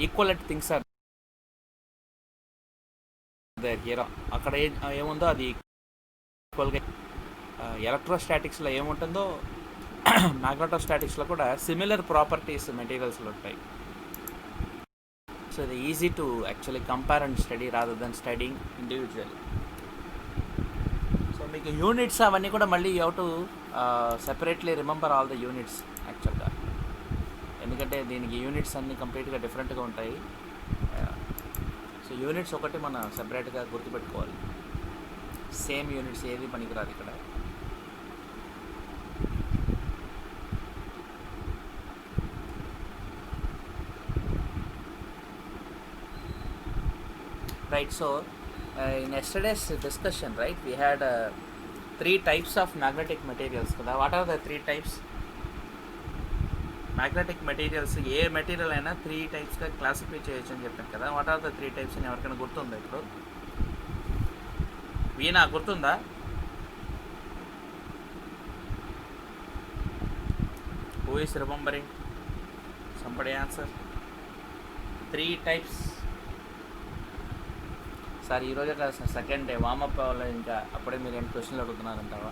Equivalent things are there here. అక్కడ ఏముందో అది ఈక్వల్గా ఎలక్ట్రోస్టాటిక్స్లో ఏముంటుందో మ్యాగ్నెటోస్టాటిక్స్లో కూడా సిమిలర్ ప్రాపర్టీస్ మెటీరియల్స్లో ఉంటాయి. సో ఇది easy to actually compare and study rather than studying individually. So మీకు యూనిట్స్ అవన్నీ కూడా మళ్ళీ you to separately remember all the units యాక్చువల్గా, ఎందుకంటే దీనికి యూనిట్స్ అన్నీ కంప్లీట్గా డిఫరెంట్గా ఉంటాయి. సో యూనిట్స్ ఒకటి మనం సెపరేట్గా గుర్తుపెట్టుకోవాలి. సేమ్ యూనిట్స్ ఏది పనికిరాదు ఇక్కడ. Right, so in yesterday's discussion, right, we had 3 types of magnetic materials. What are the 3 types? Magnetic materials, A material అయినా 3 టైప్స్గా క్లాసిఫై చేయొచ్చు అని చెప్పాను కదా. వాట్ ఆర్ ద 3 టైప్స్ అని ఎవరికైనా గుర్తుందా? ఇప్పుడు వీణా గుర్తుందా? Who is remembering? Somebody answer. 3 types. Sir ఈరోజే కాదు సార్, సెకండ్ డే వామప్ అవ్వాలి, ఇంకా అప్పుడే మీరు ఏం క్వశ్చన్లు అడుగుతున్నారంటావా?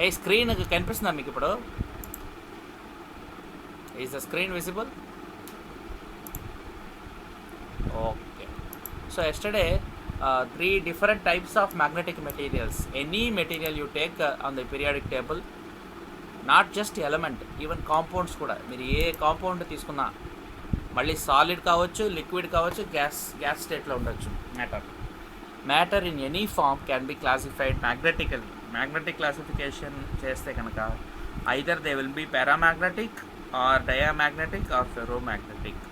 ఏ స్క్రీన్ కనిపిస్తుందా మీకు ఇప్పుడు? Is the screen visible? Okay. So yesterday 3 different types of magnetic materials. Any material you take on the periodic table, not just element, even compounds కూడా, మీరు ఏ కాంపౌండ్ తీసుకున్నా, మళ్ళీ సాలిడ్ కావచ్చు, లిక్విడ్ కావచ్చు, గ్యాస్ స్టేట్లో ఉండొచ్చు. Matter in any form can be classified magnetically. Magnetic classification చేస్తే కనుక either they will be paramagnetic or diamagnetic or ferromagnetic.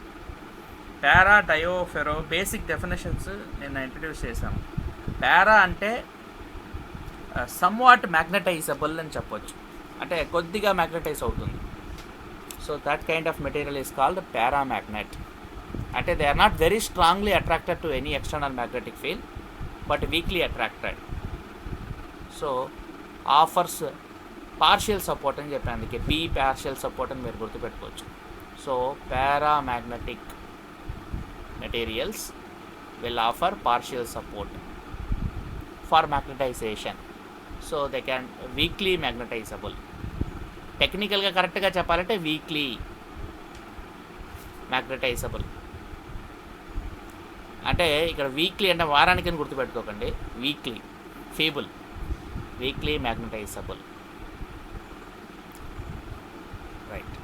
Para, dia, ferro basic definitions నేను ఇంట్రడ్యూస్ చేశాను. పారా అంటే సమ్వాట్ మ్యాగ్నటైజబుల్ అని చెప్పొచ్చు, అంటే కొద్దిగా మ్యాగ్నటైజ్ అవుతుంది. So that kind of material is called paramagnet. అంటే they are not very strongly attracted to any external magnetic field but weakly attracted. So offers partial support అని చెప్పాను, అందుకే పీ పార్షియల్ సపోర్ట్ అని మీరు గుర్తుపెట్టుకోవచ్చు. So paramagnetic materials will offer partial support for magnetization, so they can weakly magnetizable. టెక్నికల్గా కరెక్ట్గా చెప్పాలంటే weekly మ్యాగ్నటైజబుల్. అంటే ఇక్కడ వీక్లీ అంటే వారానికి అని గుర్తుపెట్టుకోకండి, weakly feeble, weakly magnetisable. Right.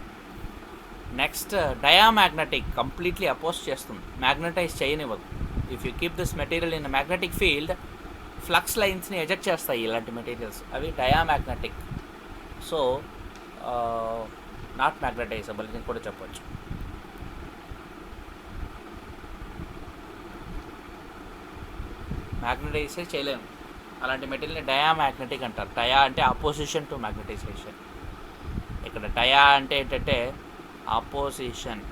Next diamagnetic, completely oppose చేస్తుంది, మ్యాగ్నటైజ్ చేయనివ్వదు. If you keep this material in magnetic field, flux లైన్స్ని ఎజెక్ట్ చేస్తాయి ఇలాంటి మెటీరియల్స్, అవి డయామ్యాగ్నెటిక్. సో నాట్ మ్యాగ్నటైజబుల్ అని కూడా చెప్పచ్చు. మ్యాగ్నటైజ్ చేయలేము అలాంటి మెటీరియల్ని డయామ్యాగ్నెటిక్ అంటారు. డయా అంటే అపోజిషన్ టు మ్యాగ్నటైజేషన్. ఇక్కడ డయా అంటే ఏంటంటే అపోజిషన్.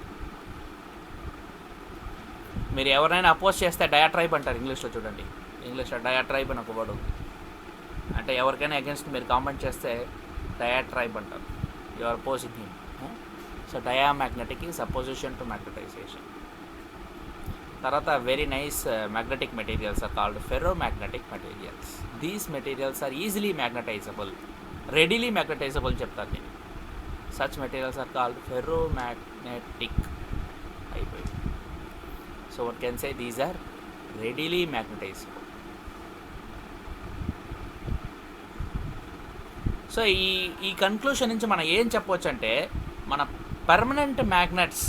మీరు ఎవరైనా అపోజ్ చేస్తే డయాట్రైబ్ అంటారు ఇంగ్లీష్లో. చూడండి, ఇంగ్లీష్లో డయాట్రైబ్ అని ఒక వర్డ్ ఉంది. అంటే ఎవరికైనా అగెన్స్ట్ మీరు కామెంట్ చేస్తే డయాట్రైబ్ అంటారు, you are opposing him. So diamagnetic is opposition to magnetisation. తర్వాత very nice magnetic materials are called ferromagnetic materials. These materials are easily magnetisable, readily magnetisable చెప్తారు దీన్ని. such materials are called ferromagnetic. So one can say these are readily magnetizable. So ఈ conclusion నుంచి మనం ఏం చెప్పవచ్చు అంటే, మన పర్మనెంట్ మ్యాగ్నెట్స్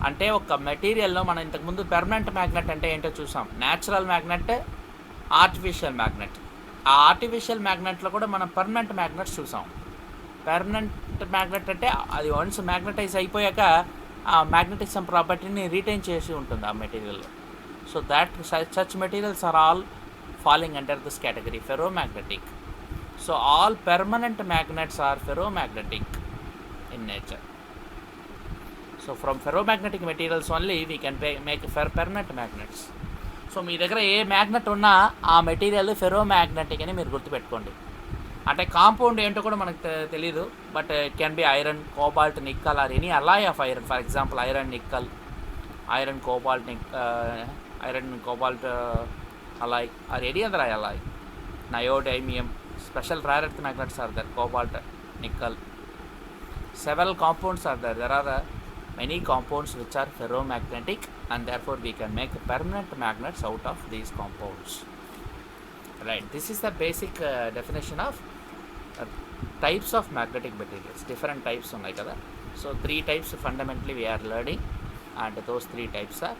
అంటే ఒక మెటీరియల్లో మనం ఇంతకుముందు పర్మనెంట్ మ్యాగ్నెట్ అంటే ఏంటో చూసాం. Natural magnet, artificial magnet. ఆ ఆర్టిఫిషియల్ మ్యాగ్నెట్లో కూడా మనం పర్మనెంట్ మ్యాగ్నెట్స్ చూసాం. పర్మనెంట్ మ్యాగ్నెట్ అంటే అది వన్స్ మ్యాగ్నటైజ్ అయిపోయాక ఆ మ్యాగ్నెటిజం ప్రాపర్టీని రిటైన్ చేసి ఉంటుంది ఆ మెటీరియల్లో. So that such materials are all falling under this category, ferromagnetic. So all permanent magnets are ferromagnetic in nature. So from ferromagnetic materials only we can make permanent magnets. So మీ దగ్గర ఏ magnet ఉన్నా ఆ material ఫెరోమ్యాగ్నెటిక్ అని మీరు గుర్తుపెట్టుకోండి. అంటే compound ఏంటో కూడా మనకు తెలియదు, but it can be iron, cobalt, nickel or any alloy of iron. For example iron nickel, iron cobalt, iron cobalt alloy or any other alloy, neodymium. Special rare earth magnets are there, cobalt, nickel. Several compounds are there. There are many compounds which are ferromagnetic, and therefore we can make permanent magnets out of these compounds. Right. This is the basic definition of types of magnetic materials. Different types ఉన్నాయి కదా. So 3 types fundamentally we are learning, and those 3 types are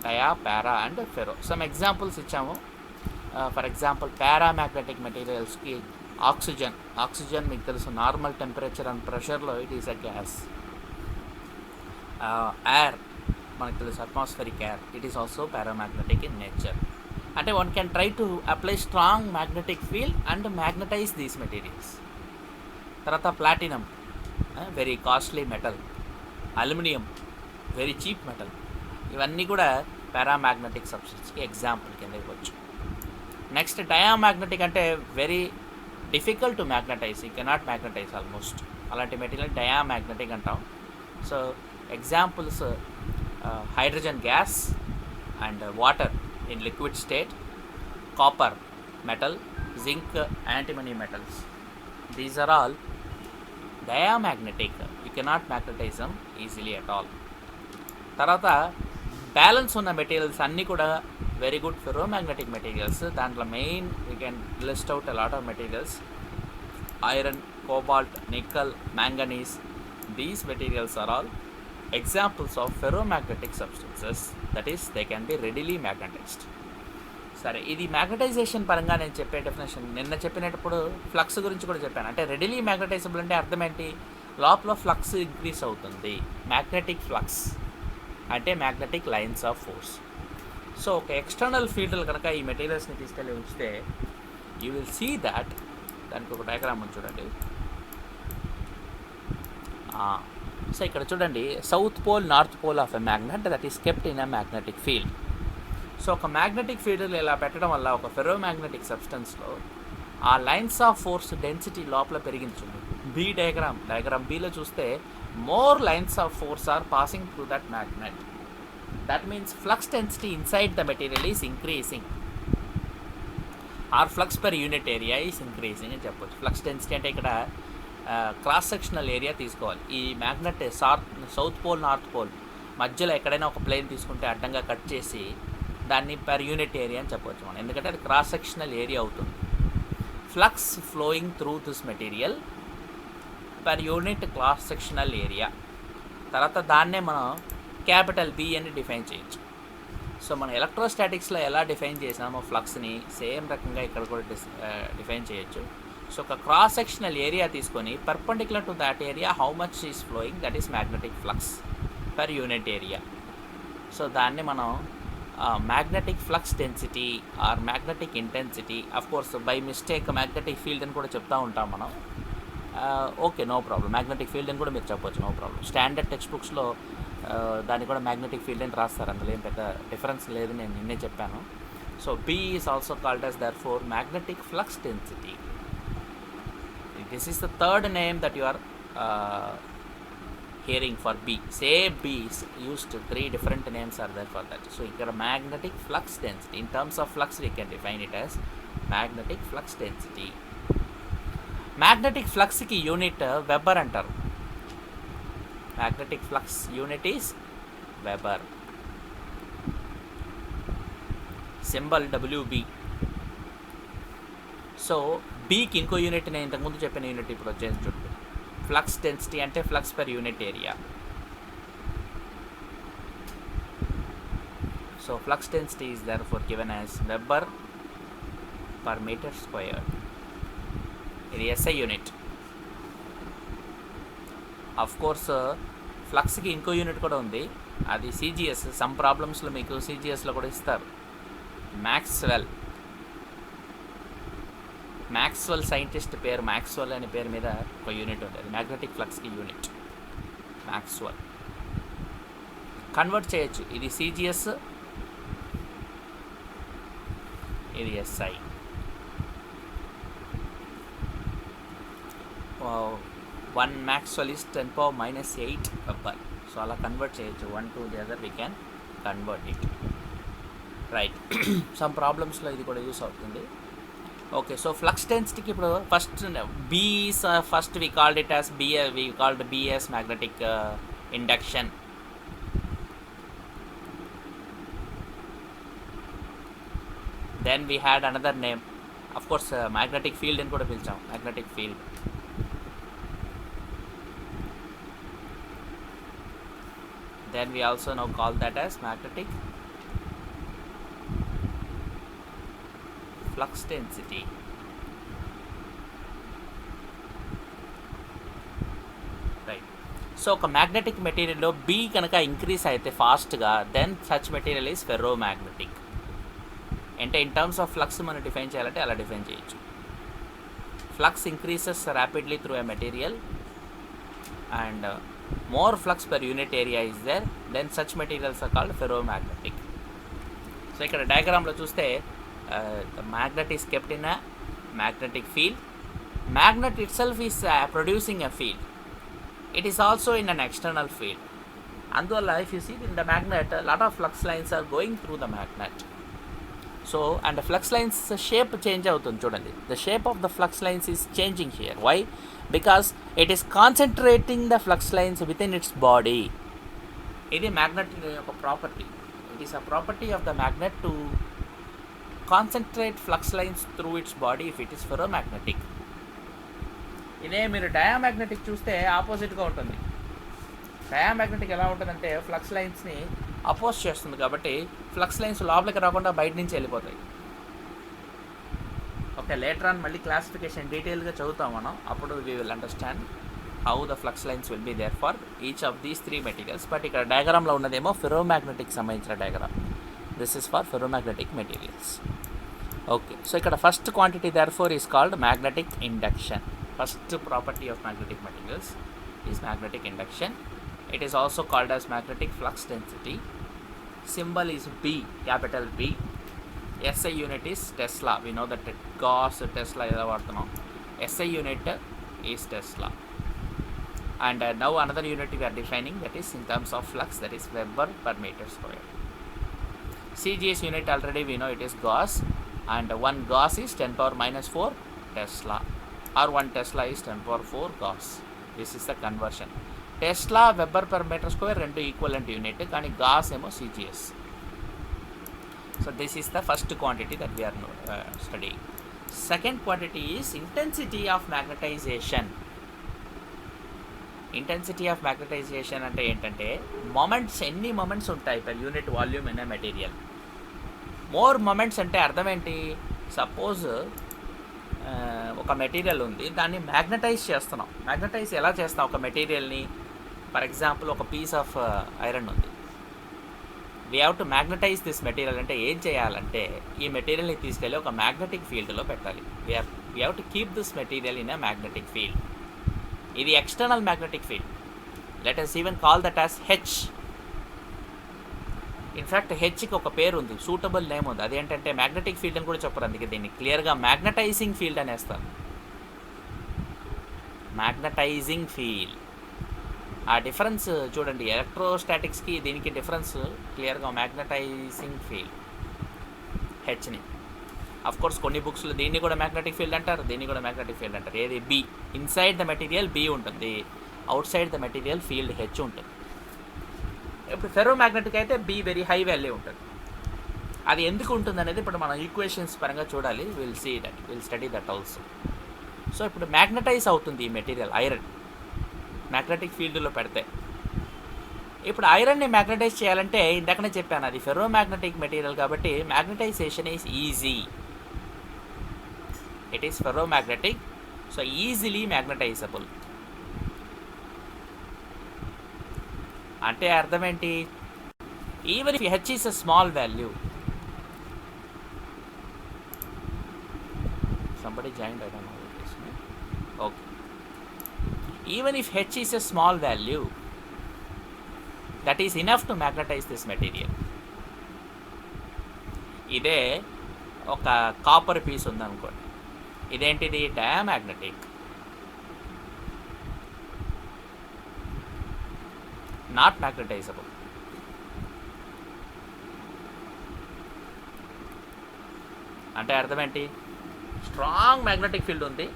dia, para and ferro. Some examples ఇచ్చాము. For example paramagnetic మెటీరియల్స్కి oxygen మీకు తెలుసు, normal temperature and ప్రెషర్లో it is a gas. Air మనకు తెలుసు, atmospheric air, it is also paramagnetic in nature. అంటే one can try to apply strong magnetic field and magnetise these materials. తర్వాత platinum, very costly metal. Aluminium, very cheap metal. ఇవన్నీ కూడా paramagnetic సబ్స్టెన్స్కి example కింద ఇవ్వచ్చు. Next diamagnetic అంటే very difficult to magnetise, you cannot magnetise almost. అలాంటి material diamagnetic అంటాం. So examples hydrogen gas and water in liquid state, copper metal, zinc, antimony metals. These are all diamagnetic, you cannot magnetise them easily at all. తర్వాత balance ఉన్న materials అన్నీ కూడా very good ferromagnetic materials. దాంట్లో main we can list out a lot of materials. Iron, cobalt, nickel, manganese. These materials are all examples of ferromagnetic substances, that is they can be readily magnetised. సరే, ఇది magnetisation పరంగా నేను చెప్పే definition. నిన్న చెప్పినప్పుడు flux గురించి కూడా చెప్పాను. అంటే రెడీలీ మ్యాగ్నటైజబుల్ అంటే అర్థం ఏంటి? లోపల ఫ్లక్స్ ఇంక్రీస్ అవుతుంది. మ్యాగ్నెటిక్ ఫ్లక్స్ అంటే magnetic lines of force. So ఒక ఎక్స్టర్నల్ ఫీల్డ్లు కనుక ఈ మెటీరియల్స్ని తీసుకెళ్ళి ఉంచితే యూ విల్ సీ దాట్, దానికి ఒక డయాగ్రామ్ ఉంది చూడండి. సో ఇక్కడ చూడండి, south pole, north pole of a magnet that is kept in a magnetic field. So ఒక మ్యాగ్నెటిక్ ఫీల్డ్ ఇలా పెట్టడం వల్ల ఒక ఫెరోమాగ్నెటిక్ సబ్స్టెన్స్లో ఆ లైన్స్ ఆఫ్ ఫోర్స్ డెన్సిటీ లోపల పెరిగించుంది. బి డయాగ్రామ్ బిలో చూస్తే more lines of force are passing through that magnet. That means flux density inside the material is increasing, or flux per unit area is increasing అని చెప్పొచ్చు. Flux density అంటే ఇక్కడ cross sectional area తీసుకోవాలి. ఈ magnet south pole, north pole మధ్యలో ఎక్కడైనా ఒక plane తీసుకుంటే అడ్డంగా కట్ చేసి దాన్ని పర్ యూనిట్ ఏరియా అని చెప్పవచ్చు మనం, ఎందుకంటే అది క్రాస్ సెక్షనల్ ఏరియా అవుతుంది. Flux flowing through this material per unit cross sectional area. తర్వాత దాన్నే మనం క్యాపిటల్ బి అని డిఫైన్ చేయొచ్చు. సో మనం ఎలక్ట్రోస్టాటిక్స్లో ఎలా డిఫైన్ చేసామో ఫ్లక్స్ని సేమ్ రకంగా ఇక్కడ కూడా డిఫైన్ చేయొచ్చు. సో ఒక క్రాస్ సెక్షనల్ ఏరియా తీసుకొని perpendicular to that area how much is flowing, that is magnetic flux per unit area. So దాన్ని మనం magnetic flux density or magnetic intensity, of course by mistake magnetic field అని కూడా చెప్తూ ఉంటాం మనం. Okay, no problem. Magnetic field అని కూడా మీరు చెప్పవచ్చు, నో ప్రాబ్లం. స్టాండర్డ్ టెక్స్ట్ బుక్స్లో దాన్ని కూడా మ్యాగ్నెటిక్ ఫీల్డ్ అని రాస్తారు, అందులో ఏం పెద్ద డిఫరెన్స్ లేదు, నేను నిన్నే చెప్పాను. So B is also called as therefore magnetic flux density. This is the third name that you are hearing for B. Same B is used, 3 different names are there for that. So here magnetic flux density. In terms of flux we can define it as magnetic flux density. Magnetic flux ki unit Weber antaru. Magnetic flux unit is Weber. Symbol WB. So B ki inko unit ne intaku mundu cheppina unit ippudu vachesi. Flux density అంటే flux per unit area. So flux density is therefore given as weber per metre square. ఇది SI unit. Of course ఫ్లక్స్కి ఇంకో unit కూడా ఉంది, అది CGS. Some ప్రాబ్లమ్స్లో మీకు సిజిఎస్లో కూడా ఇస్తారు. మ్యాక్స్వెల్ సైంటిస్ట్ పేరు మ్యాక్స్వెల్ అనే పేరు మీద ఒక యూనిట్ ఉంటుంది, మ్యాగ్నెటిక్ ఫ్లక్స్కి యూనిట్ మ్యాక్స్వెల్. కన్వర్ట్ చేయొచ్చు, ఇది సిజిఎస్, ఇది SI. 1 maxwell is 10 power minus 8 Weber. So అలా కన్వర్ట్ చేయొచ్చు, one to the other we can convert it, right. Some ప్రాబ్లమ్స్లో ఇది కూడా యూస్ అవుతుంది. ఓకే, సో ఫ్లక్స్ డెన్సిటీకి ఇప్పుడు first we called it as we called B as magnetic induction. Then we had another name, of course magnetic field అని కూడా పిలిచాం, magnetic field. Then we also now call that as magnetic flux density. Right. So ఒక magnetic మెటీరియల్లో B కనుక increase అయితే ఫాస్ట్గా, then such material is ferromagnetic. అంటే in terms of flux మనం డిఫైన్ చేయాలంటే అలా డిఫైన్ చేయొచ్చు. Flux increases rapidly through a material and more flux per unit area is there, then such materials are called ferromagnetic. So ikkada diagram lo chuste the magnet is kept in a magnetic field. Magnet itself is producing a field. It is also in an external field. Andulla if you see in the magnet, a lot of flux lines are going through the magnet. So and the flux lines shape change avutundi chudandi, the shape of the flux lines is changing here. Why? Because it is concentrating the flux lines within its body. Idi magnet oka property, it is a property of the magnet to concentrate flux lines through its body if it is ferromagnetic. ఇదే మీరు diamagnetic చూస్తే ఆపోజిట్గా ఉంటుంది. Diamagnetic ఎలా ఉంటుందంటే flux లైన్స్ని oppose చేస్తుంది, కాబట్టి flux lines లోపలికి రాకుండా బయట నుంచి వెళ్ళిపోతాయి. ఓకే, లేటర్ ఆన్ మళ్ళీ క్లాసిఫికేషన్ డీటెయిల్గా చదువుతాం మనం, అప్పుడు we will understand how the flux lines will be there for each of these 3 materials. But ఇక్కడ డయాగ్రామ్లో ఉన్నదేమో ఫెర్రోమాగ్నెటిక్ సంబంధించిన diagram. This is for ferromagnetic materials. Okay, so ఇక్కడ first quantity therefore is called magnetic induction. First property of magnetic materials is magnetic induction. It is also called as magnetic flux density. Symbol is B, capital B. SI unit is Tesla. We know that Gauss, Tesla eda vaartunam. SI unit is Tesla. And now another unit we are defining, that is in terms of flux, that is Weber per meter square. CGS unit already we know it is Gauss, and 1 Gauss is 10 power minus 4 Tesla, or 1 Tesla is 10 power 4 Gauss. This is the conversion. Tesla weber per metre square రెండు equivalent unit, కానీ gauss ఏమో CGS. So this is the first quantity that we are studying. Second quantity is intensity of magnetisation. Intensity of magnetisation అంటే ఏంటంటే moments, ఎన్ని moments ఉంటాయి per unit volume in a material. More moments అంటే అర్థం ఏంటి? Suppose ఒక material ఉంది, దాన్ని మ్యాగ్నటైజ్ చేస్తున్నాం. మ్యాగ్నటైజ్ ఎలా చేస్తాం ఒక మెటీరియల్ని? ఫర్ ఎగ్జాంపుల్ ఒక పీస్ ఆఫ్ ఐరన్ ఉంది, we have to magnetise this material. అంటే ఏం చేయాలంటే ఈ మెటీరియల్ని తీసుకెళ్ళి ఒక మ్యాగ్నెటిక్ ఫీల్డ్లో పెట్టాలి. We have to keep this material in a magnetic field. ఇది external magnetic field. Let us even call that as H. In fact హెచ్కి ఒక పేరు ఉంది, సూటబుల్ నేమ్ ఉంది, అదేంటంటే మ్యాగ్నెటిక్ ఫీల్డ్ అని కూడా చెప్పరు, అందుకే దీన్ని క్లియర్గా మ్యాగ్నటైజింగ్ ఫీల్డ్ అనేస్తారు. Magnetising field. ఆ డిఫరెన్స్ చూడండి, ఎలక్ట్రోస్టాటిక్స్కి దీనికి డిఫరెన్స్ క్లియర్గా మ్యాగ్నటైజింగ్ ఫీల్డ్ హెచ్ని. అఫ్ కోర్స్ కొన్ని బుక్స్లో దీన్ని కూడా మ్యాగ్నెటిక్ ఫీల్డ్ అంటారు, దీన్ని కూడా మ్యాగ్నెటిక్ ఫీల్డ్ అంటారు. ఏది? B. Inside the material B ఉంటుంది, outside the material field H ఉంటుంది. ఇప్పుడు ఫెర్రో మ్యాగ్నెటిక్ అయితే బి వెరీ హై వాల్యూ ఉంటుంది. అది ఎందుకు ఉంటుంది అనేది ఇప్పుడు మనం ఈక్వేషన్స్ పరంగా చూడాలి. Will see that, will study that also. So ఇప్పుడు మ్యాగ్నటైజ్ అవుతుంది ఈ మెటీరియల్ ఐరన్, మ్యాగ్నెటిక్ ఫీల్డ్లో పెడితే. ఇప్పుడు ఐరన్ని మ్యాగ్నటైజ్ చేయాలంటే ఇందాకనే చెప్పాను, అది ఫెర్రో మ్యాగ్నెటిక్ మెటీరియల్ కాబట్టి magnetisation is easy. It is ferro magnetic, so easily magnetisable. అంటే అర్థం ఏంటి? Even if H is a small value, somebody joined, I don't know what this means. Okay, even if h is a small value, that is enough to magnetize this material. ఇదే ఒక copper piece ఉందనుకోండి, ఇదేంటిది? Diamagnetic. Not magnetisable. అంటే అర్థం ఏంటి? Strong magnetic field ఉంది,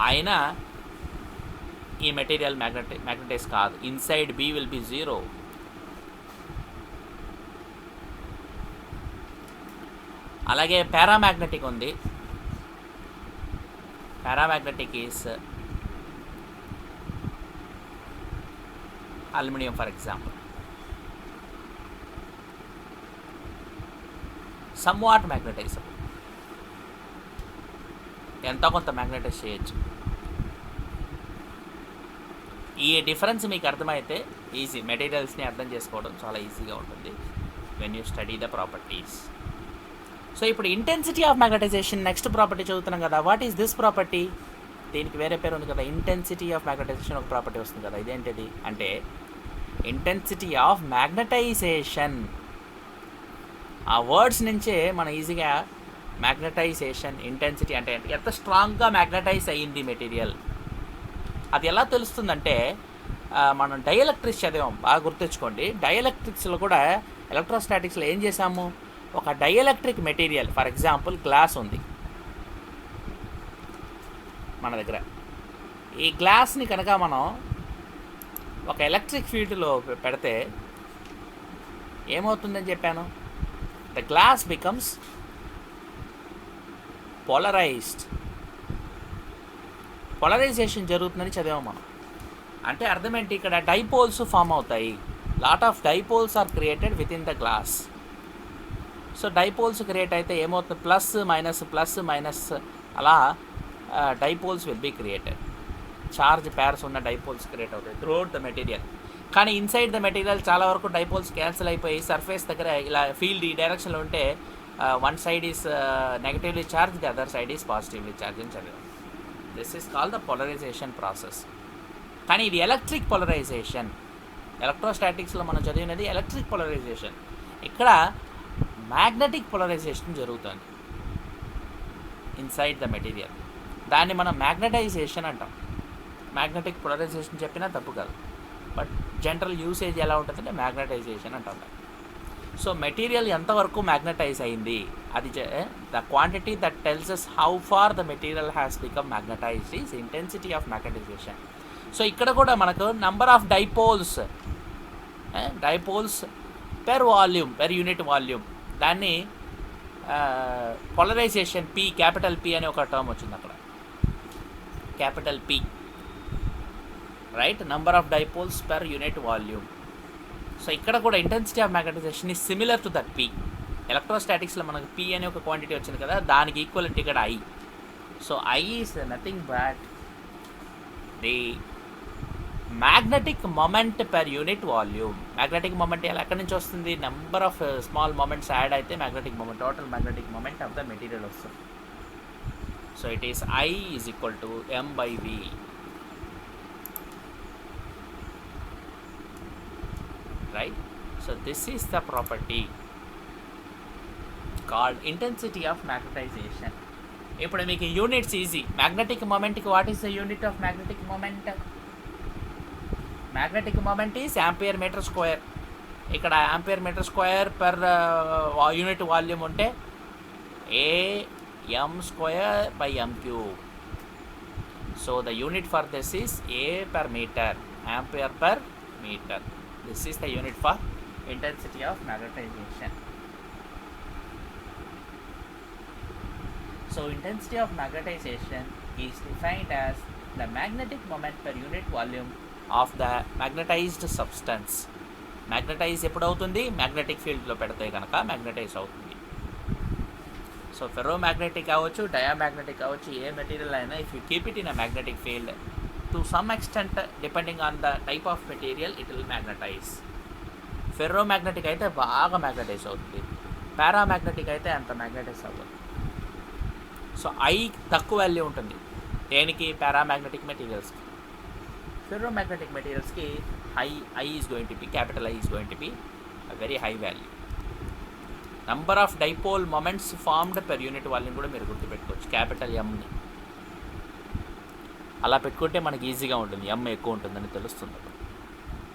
అయినా ఈ మెటీరియల్ మ్యాగ్నటైజ్ కాదు. Inside B will be zero. అలాగే పారామ్యాగ్నెటిక్ ఉంది. Paramagnetic is aluminium for example. Somewhat magnetisable, ఎంతో కొంత మ్యాగ్నటైజ్ చేయొచ్చు. ఈ డిఫరెన్స్ మీకు అర్థమైతే ఈజీ, మెటీరియల్స్ని అర్థం చేసుకోవడం చాలా ఈజీగా ఉంటుంది when you study the properties. So ఇప్పుడు intensity of magnetisation next property చదువుతున్నాం కదా. What is this property? దీనికి వేరే పేరు ఉంది కదా, ఇంటెన్సిటీ ఆఫ్ మ్యాగ్నటైజేషన్ ఒక ప్రాపర్టీ వస్తుంది కదా. ఇదేంటిది అంటే ఇంటెన్సిటీ ఆఫ్ మ్యాగ్నటైజేషన్. ఆ వర్డ్స్ నుంచే మనం ఈజీగా మ్యాగ్నటైజేషన్, ఇంటెన్సిటీ అంటే ఎంత స్ట్రాంగ్గా మ్యాగ్నటైజ్ అయ్యింది మెటీరియల్, అది ఎలా తెలుస్తుందంటే మనం డైఎలక్ట్రిక్స్ చదివాం, బాగా గుర్తుంచుకోండి. డైఎలక్ట్రిక్స్లో కూడా ఎలక్ట్రోస్టాటిక్స్లో ఏం చేసాము, ఒక dielectric material for example glass ఉంది మన దగ్గర. ఈ గ్లాస్ని కనుక మనం ఒక ఎలక్ట్రిక్ ఫీల్డ్లో పెడితే ఏమవుతుందని చెప్పాను, the glass becomes polarised. Polarisation జరుగుతుందని చదివాము మనం. అంటే అర్థం ఏంటి, ఇక్కడ డైపోల్స్ ఫామ్ అవుతాయి. Lot of dipoles are created within the glass. So dipoles create అయితే ఏమవుతుంది, ప్లస్ మైనస్ అలా dipoles will be created. Charge pairs ఉన్న డైపోల్స్ క్రియేట్ అవుతాయి త్రూఅవుట్ ద మెటీరియల్. కానీ ఇన్సైడ్ ద మెటీరియల్ చాలా వరకు డైపోల్స్ క్యాన్సిల్ అయిపోయి సర్ఫేస్ దగ్గర ఇలా ఫీల్డ్ ఈ డైరెక్షన్లో ఉంటే one side is negatively charge, the other side is positively charge అని చదివాం. This is called the polarisation process. కానీ ఇది ఎలక్ట్రిక్ పోలరైజేషన్. ఎలక్ట్రోస్టాటిక్స్లో మనం చదివినది ఎలక్ట్రిక్ పోలరైజేషన్. ఇక్కడ మ్యాగ్నెటిక్ పోలరైజేషన్ జరుగుతుంది ఇన్సైడ్ ద మెటీరియల్. దాన్ని మనం మ్యాగ్నటైజేషన్ అంటాం. మ్యాగ్నెటిక్ పోలరైజేషన్ చెప్పినా తప్పు కాదు, బట్ జనరల్ యూసేజ్ ఎలా ఉంటుందంటే మ్యాగ్నటైజేషన్ అంటాం. సో మెటీరియల్ ఎంతవరకు మ్యాగ్నటైజ్ అయింది, అది the quantity that tells us how far the material has become magnetised is intensity of magnetisation. So ఇక్కడ కూడా మనకు number of dipoles per volume, per unit volume, దాన్ని పోలరైజేషన్ పి, క్యాపిటల్ పి అనే ఒక term వచ్చింది అక్కడ, capital P, right, number of dipoles per unit volume. So ఇక్కడ కూడా intensity of magnetisation is similar to that P. ఎలక్ట్రోస్టాటిక్స్లో మనకు P అనే ఒక క్వాంటిటీ వచ్చింది కదా, దానికి ఈక్వలెంట్ ఇక్కడ I. So I is nothing but the magnetic moment per unit volume. Magnetic moment ఎక్కడి నుంచి వస్తుంది, number of small moments add అయితే magnetic moment, total magnetic moment of the material వస్తుంది. So it is I is equal to m/v. Right? So this is the property called intensity of magnetization. ఇప్పుడు మీకు units easy. Magnetic మొమెంట్కి what is the unit of magnetic moment? Magnetic moment is ampere metre square. ఇక్కడ ampere metre square per unit volume ఉంటే am²/m³. So the unit for this is A/meter, ampere per meter. This is the unit for intensity of magnetization. So intensity of magnetization is defined as the magnetic moment per unit volume of the magnetized substance. Magnetize ఎప్పుడు అవుతుంది, magnetic ఫీల్డ్లో పెడితే కనుక magnetise అవుతుంది. So ఫెర్రోమ్యాగ్నెటిక్ కావచ్చు, డయామ్యాగ్నెటిక్ కావచ్చు, ఏ material అయినా if you keep it in a magnetic field to some extent depending on the type of material it will magnetize. ఫెర్రోమ్యాగ్నెటిక్ అయితే బాగా మ్యాగ్నటైజ్ అవుతుంది, పారామ్యాగ్నెటిక్ అయితే అంత మ్యాగ్నటైజ్ అవ్వదు. సో ఐ తక్కువ వాల్యూ ఉంటుంది దేనికి, పారామ్యాగ్నెటిక్ మెటీరియల్స్కి. ఫెర్రోమ్యాగ్నెటిక్ మెటీరియల్స్కి I is going to be, capital I is going to be very high value. Number of dipole moments formed per unit volume కూడా మీరు గుర్తుపెట్టుకోవచ్చు, క్యాపిటల్ ఎంని అలా పెట్టుకుంటే మనకి ఈజీగా ఉంటుంది, ఎమ్ ఎక్కువ ఉంటుందని తెలుస్తుంది.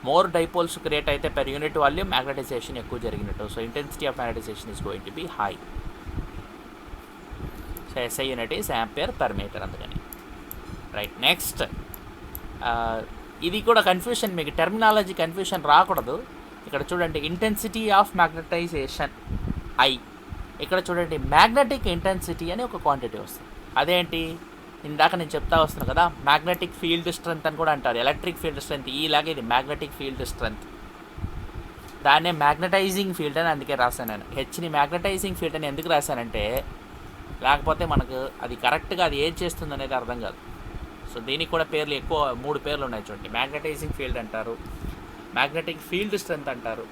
మోర్ డైపోల్స్ క్రియేట్ అయితే పెర్ యూనిట్ వాల్యూమ్ మ్యాగ్నటైజేషన్ ఎక్కువ జరిగినట్టు. So intensity of magnetisation is going to be high. So SI unit is ampere per metre అందుకని. రైట్, నెక్స్ట్ ఇది కూడా కన్ఫ్యూషన్, మీకు టెర్మినాలజీ కన్ఫ్యూషన్ రాకూడదు. ఇక్కడ చూడండి ఇంటెన్సిటీ ఆఫ్ మ్యాగ్నటైజేషన్ I, ఇక్కడ చూడండి మ్యాగ్నెటిక్ ఇంటెన్సిటీ అని ఒక క్వాంటిటీ వస్తుంది. అదేంటి, ఇందాక నేను చెప్తా వస్తున్నాను కదా, మ్యాగ్నెటిక్ ఫీల్డ్ స్ట్రెంత్ అని కూడా అంటారు. ఎలక్ట్రిక్ ఫీల్డ్ స్ట్రెంత్ ఈలాగే ఇది మ్యాగ్నెటిక్ ఫీల్డ్ స్ట్రెంత్, దాన్నే మ్యాగ్నటైజింగ్ ఫీల్డ్ అని అందుకే రాశాను నేను. హెచ్ని మ్యాగ్నటైజింగ్ ఫీల్డ్ అని ఎందుకు రాశానంటే లేకపోతే మనకు అది కరెక్ట్గా అది ఏం చేస్తుంది అనేది అర్థం కాదు. సో దీనికి కూడా పేర్లు ఎక్కువ, 3 పేర్లు ఉన్నాయి చూడండి. మ్యాగ్నటైజింగ్ ఫీల్డ్ అంటారు, మ్యాగ్నెటిక్ ఫీల్డ్ స్ట్రెంత్ అంటారు,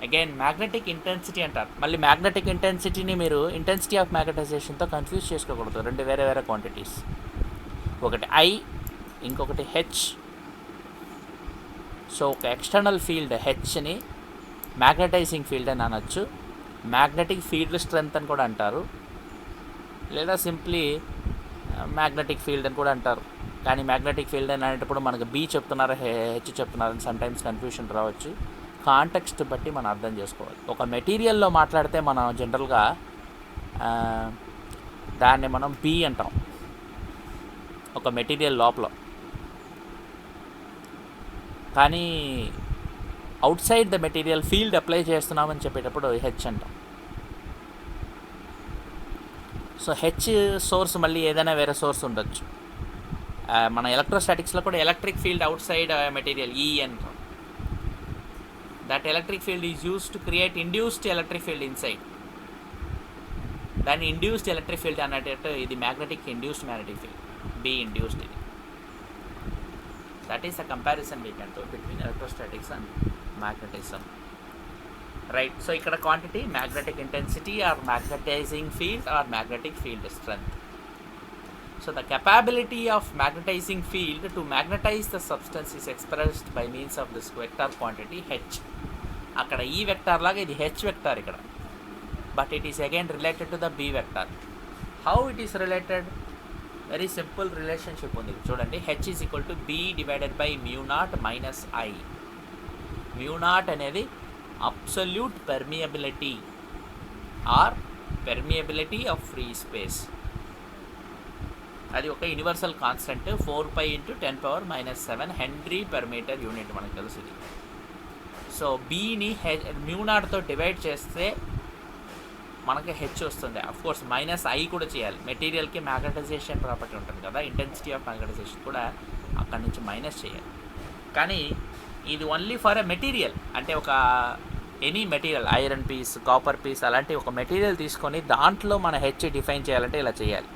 అగైన్ మ్యాగ్నెటిక్ ఇంటెన్సిటీ అంటారు. మళ్ళీ మ్యాగ్నెటిక్ ఇంటెన్సిటీని మీరు ఇంటెన్సిటీ ఆఫ్ మ్యాగ్నటైజేషన్తో కన్ఫ్యూజ్ చేసుకోకూడదు. 2 వేరే వేరే క్వాంటిటీస్, ఒకటి I, ఇంకొకటి H. సో ఒక ఎక్స్టర్నల్ ఫీల్డ్ హెచ్ని మ్యాగ్నటైజింగ్ ఫీల్డ్ అని అనొచ్చు, మ్యాగ్నెటిక్ ఫీల్డ్ స్ట్రెంత్ అని కూడా అంటారు, లేదా సింప్లీ మ్యాగ్నెటిక్ ఫీల్డ్ అని కూడా అంటారు. కానీ మ్యాగ్నెటిక్ ఫీల్డ్ అని అనేటప్పుడు మనకు B చెప్తున్నారు, H చెప్తున్నారు అని సమ్టైమ్స్ కన్ఫ్యూషన్ రావచ్చు. కాంటెక్స్ట్ బట్టి మనం అర్థం చేసుకోవాలి. ఒక మెటీరియల్లో మాట్లాడితే మనం జనరల్గా దాన్ని మనం B అంటాం ఒక మెటీరియల్ లోపల, కానీ out side the material field apply చేస్తున్నామని చెప్పేటప్పుడు H అంటాం. సో H సోర్స్ మళ్ళీ ఏదైనా వేరే సోర్స్ ఉండొచ్చు. మన ఎలక్ట్రోస్టాటిక్స్లో కూడా electric field outside material E అంటాం. That electric field is used to create induced electric field inside. దాన్ని ఇండ్యూస్డ్ ఎలక్ట్రిక్ ఫీల్డ్ అన్నట్టు ఇది magnetic induced magnetic field, B induced ఇది. That is the comparison we can do between electrostatics and magnetism. Right, so ikkada quantity magnetic intensity or magnetizing field or magnetic field strength. So the capability of magnetizing field to magnetize the substance is expressed by means of this vector quantity H. Akkada E vector laga idi H vector ikkada, but it is again related to the B vector. How it is related? Very simple relationship undi chudandi. H is equal to B divided by mu naught minus I. Mu naught అనేది absolute permeability or permeability of free space. అది ఒక universal constant 4 × 10⁻⁻⁷ henry per metre unit మనకు తెలుసు. So బీని mu నాట్తో divide చేస్తే మనకి H వస్తుంది. అఫ్కోర్స్ -I కూడా చేయాలి. మెటీరియల్కి మ్యాగ్నటైజేషన్ ప్రాపర్టీ ఉంటుంది కదా, ఇంటెన్సిటీ ఆఫ్ మ్యాగ్నటైజేషన్ కూడా అక్కడి నుంచి మైనస్ చేయాలి. కానీ ఇది ఓన్లీ ఫర్ ఎ మెటీరియల్, అంటే ఒక any material, iron piece, copper piece అలాంటి ఒక మెటీరియల్ తీసుకొని దాంట్లో మన హెచ్ డిఫైన్ చేయాలంటే ఇలా చేయాలి.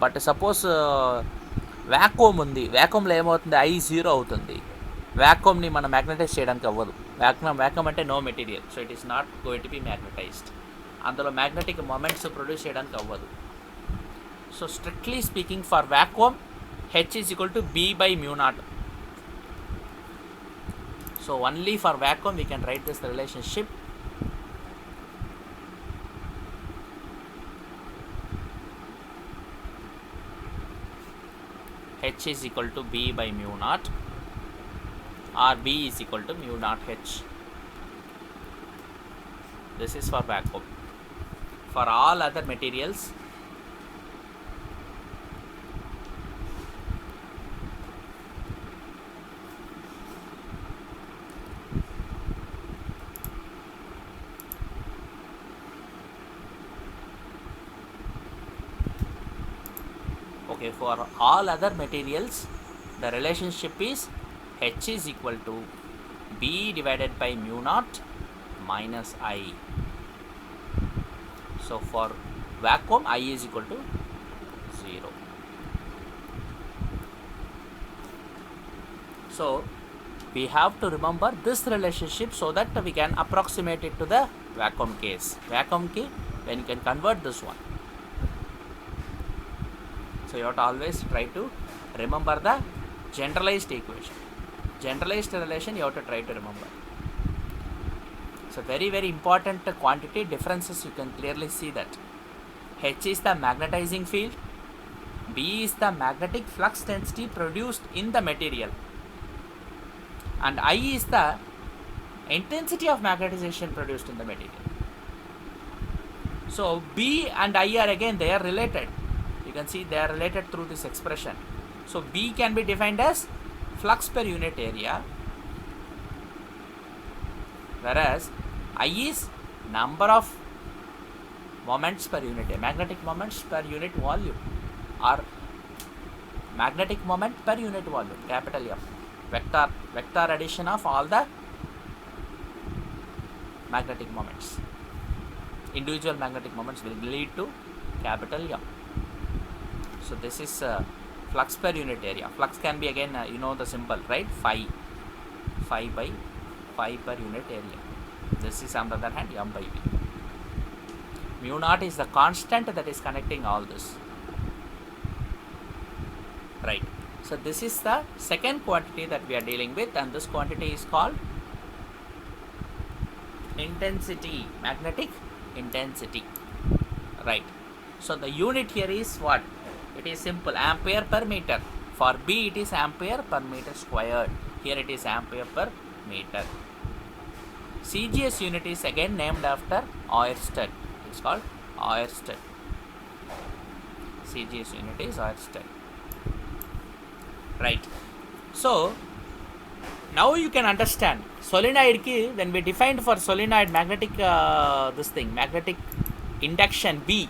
బట్ సపోజ్ వ్యాక్యూమ్ ఉంది, వ్యాక్యూమ్లో ఏమవుతుంది, I 0 అవుతుంది. వ్యాక్యూమ్ని మనం మ్యాగ్నటైజ్ చేయడానికి అవ్వదు. వ్యాక్యూమ్ అంటే no material, so it is not going to be magnetised. అందులో మ్యాగ్నెటిక్ మొమెంట్స్ ప్రొడ్యూస్ చేయడానికి అవ్వదు. So strictly speaking for vacuum H is equal to B by mu naught. So only for vacuum we can write this relationship. H is equal to B by mu naught, or B is equal to mu naught H. This is for vacuum. For all other materials, for all other materials the relationship is H is equal to B divided by mu naught minus I. So for vacuum I is equal to 0. So we have to remember this relationship so that we can approximate it to the vacuum case. Vacuum key, when you can convert this one. So you have to always try to remember the generalized equation. Generalized relation you have to try to remember. So very very important quantity differences, you can clearly see that. H is the magnetizing field, B is the magnetic flux density produced in the material. and I is the intensity of magnetization produced in the material. So B and I are again, they are related. You can see they are related through this expression. So B can be defined as flux per unit area, whereas I is number of moments per unit area, magnetic moments per unit volume, or magnetic moment per unit volume, capital F. Vector addition of all the magnetic moments. Individual magnetic moments will lead to capital M. So this is flux per unit area. Flux can be again, you know the symbol, right? Phi by phi per unit area. This is on the other hand M by V. Mu naught is the constant that is connecting all this, right? So this is the second quantity that we are dealing with, and this quantity is called intensity, magnetic intensity, right? So the unit here is what? It is simple, ampere per meter. For B it is ampere per meter squared. Here it is ampere per meter. CGS unit is again named after Oersted. It's called Oersted. CGS unit is Oersted, right? So now you can understand solenoid ki, when we defined for solenoid magnetic magnetic induction B,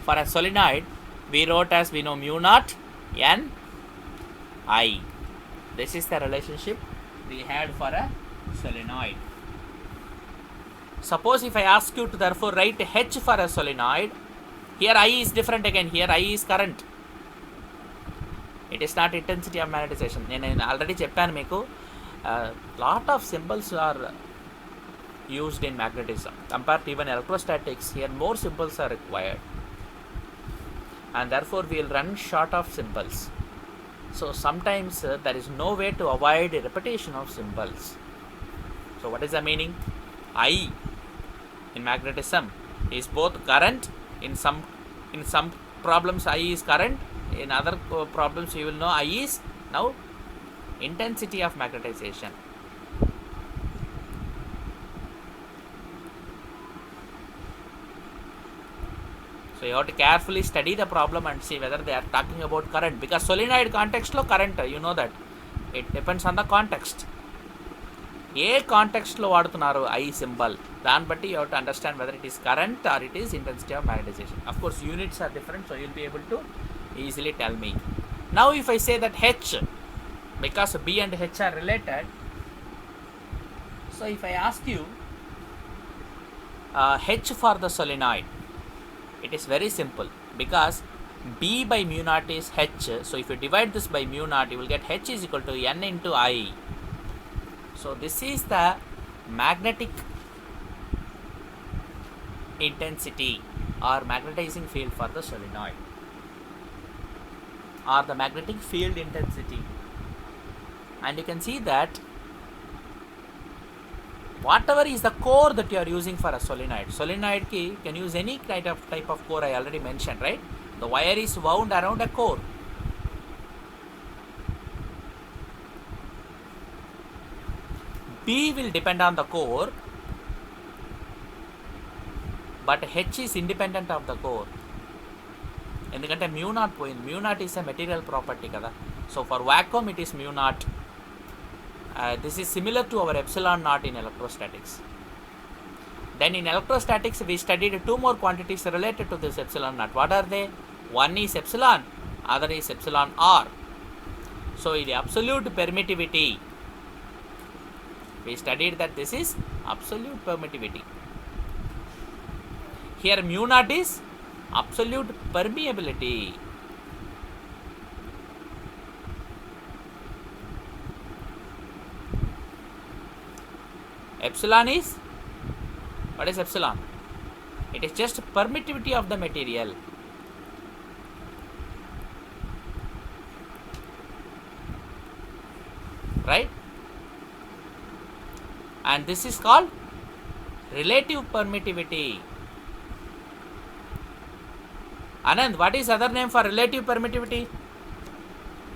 for a solenoid we wrote as, we know, mu naught N I. This is the relationship we had for a solenoid. Suppose if I ask you to therefore write H for a solenoid, here I is different again, here I is current. It is not intensity of magnetization. నేను already చెప్పాను మీకు, lot of symbols are used in magnetism. Compared to even electrostatics, here more symbols are required, and therefore we will run short of symbols. So sometimes there is no way to avoid repetition of symbols. So what is the meaning? I in magnetism is both current. In some problems I is current. In other problems you will know I is now intensity of magnetization. So you have to carefully study the problem and see whether they are talking about current, because solenoid context lo current, you know that it depends on the context. ఏ కాంటెక్స్ట్లో వాడుతున్నారు I symbol, దాన్ని బట్టి you have to understand whether it is current or it is intensity of magnetisation. Of course units are different, so you'll be able to easily tell me. Now if I say that H, because B and H are related, so if I ask you H for the solenoid, it is very simple, because B by mu naught is H. So if you divide this by mu naught, you will get H is equal to N into I. So this is the magnetic intensity or magnetizing field for the solenoid, or the magnetic field intensity. And you can see that whatever is the core that you are using for a solenoid ki can use any type of core. I already mentioned, right? The wire is wound around a core. B will depend on the core, but H is independent of the core. ఎందుకంటే mu naught పోయింది. Mu naught is a material property కదా. So for vacuum it is mu naught. This is similar to our epsilon naught in electrostatics. Then in electrostatics we studied two more quantities related to this epsilon naught. What are they? One is epsilon, other is epsilon r. So in the absolute permittivity, we studied that this is absolute permittivity. Here mu naught is absolute permeability. Epsilon is, what is epsilon? It is just permittivity of the material. Right? And this is called relative permittivity. Anand, what is other name for relative permittivity?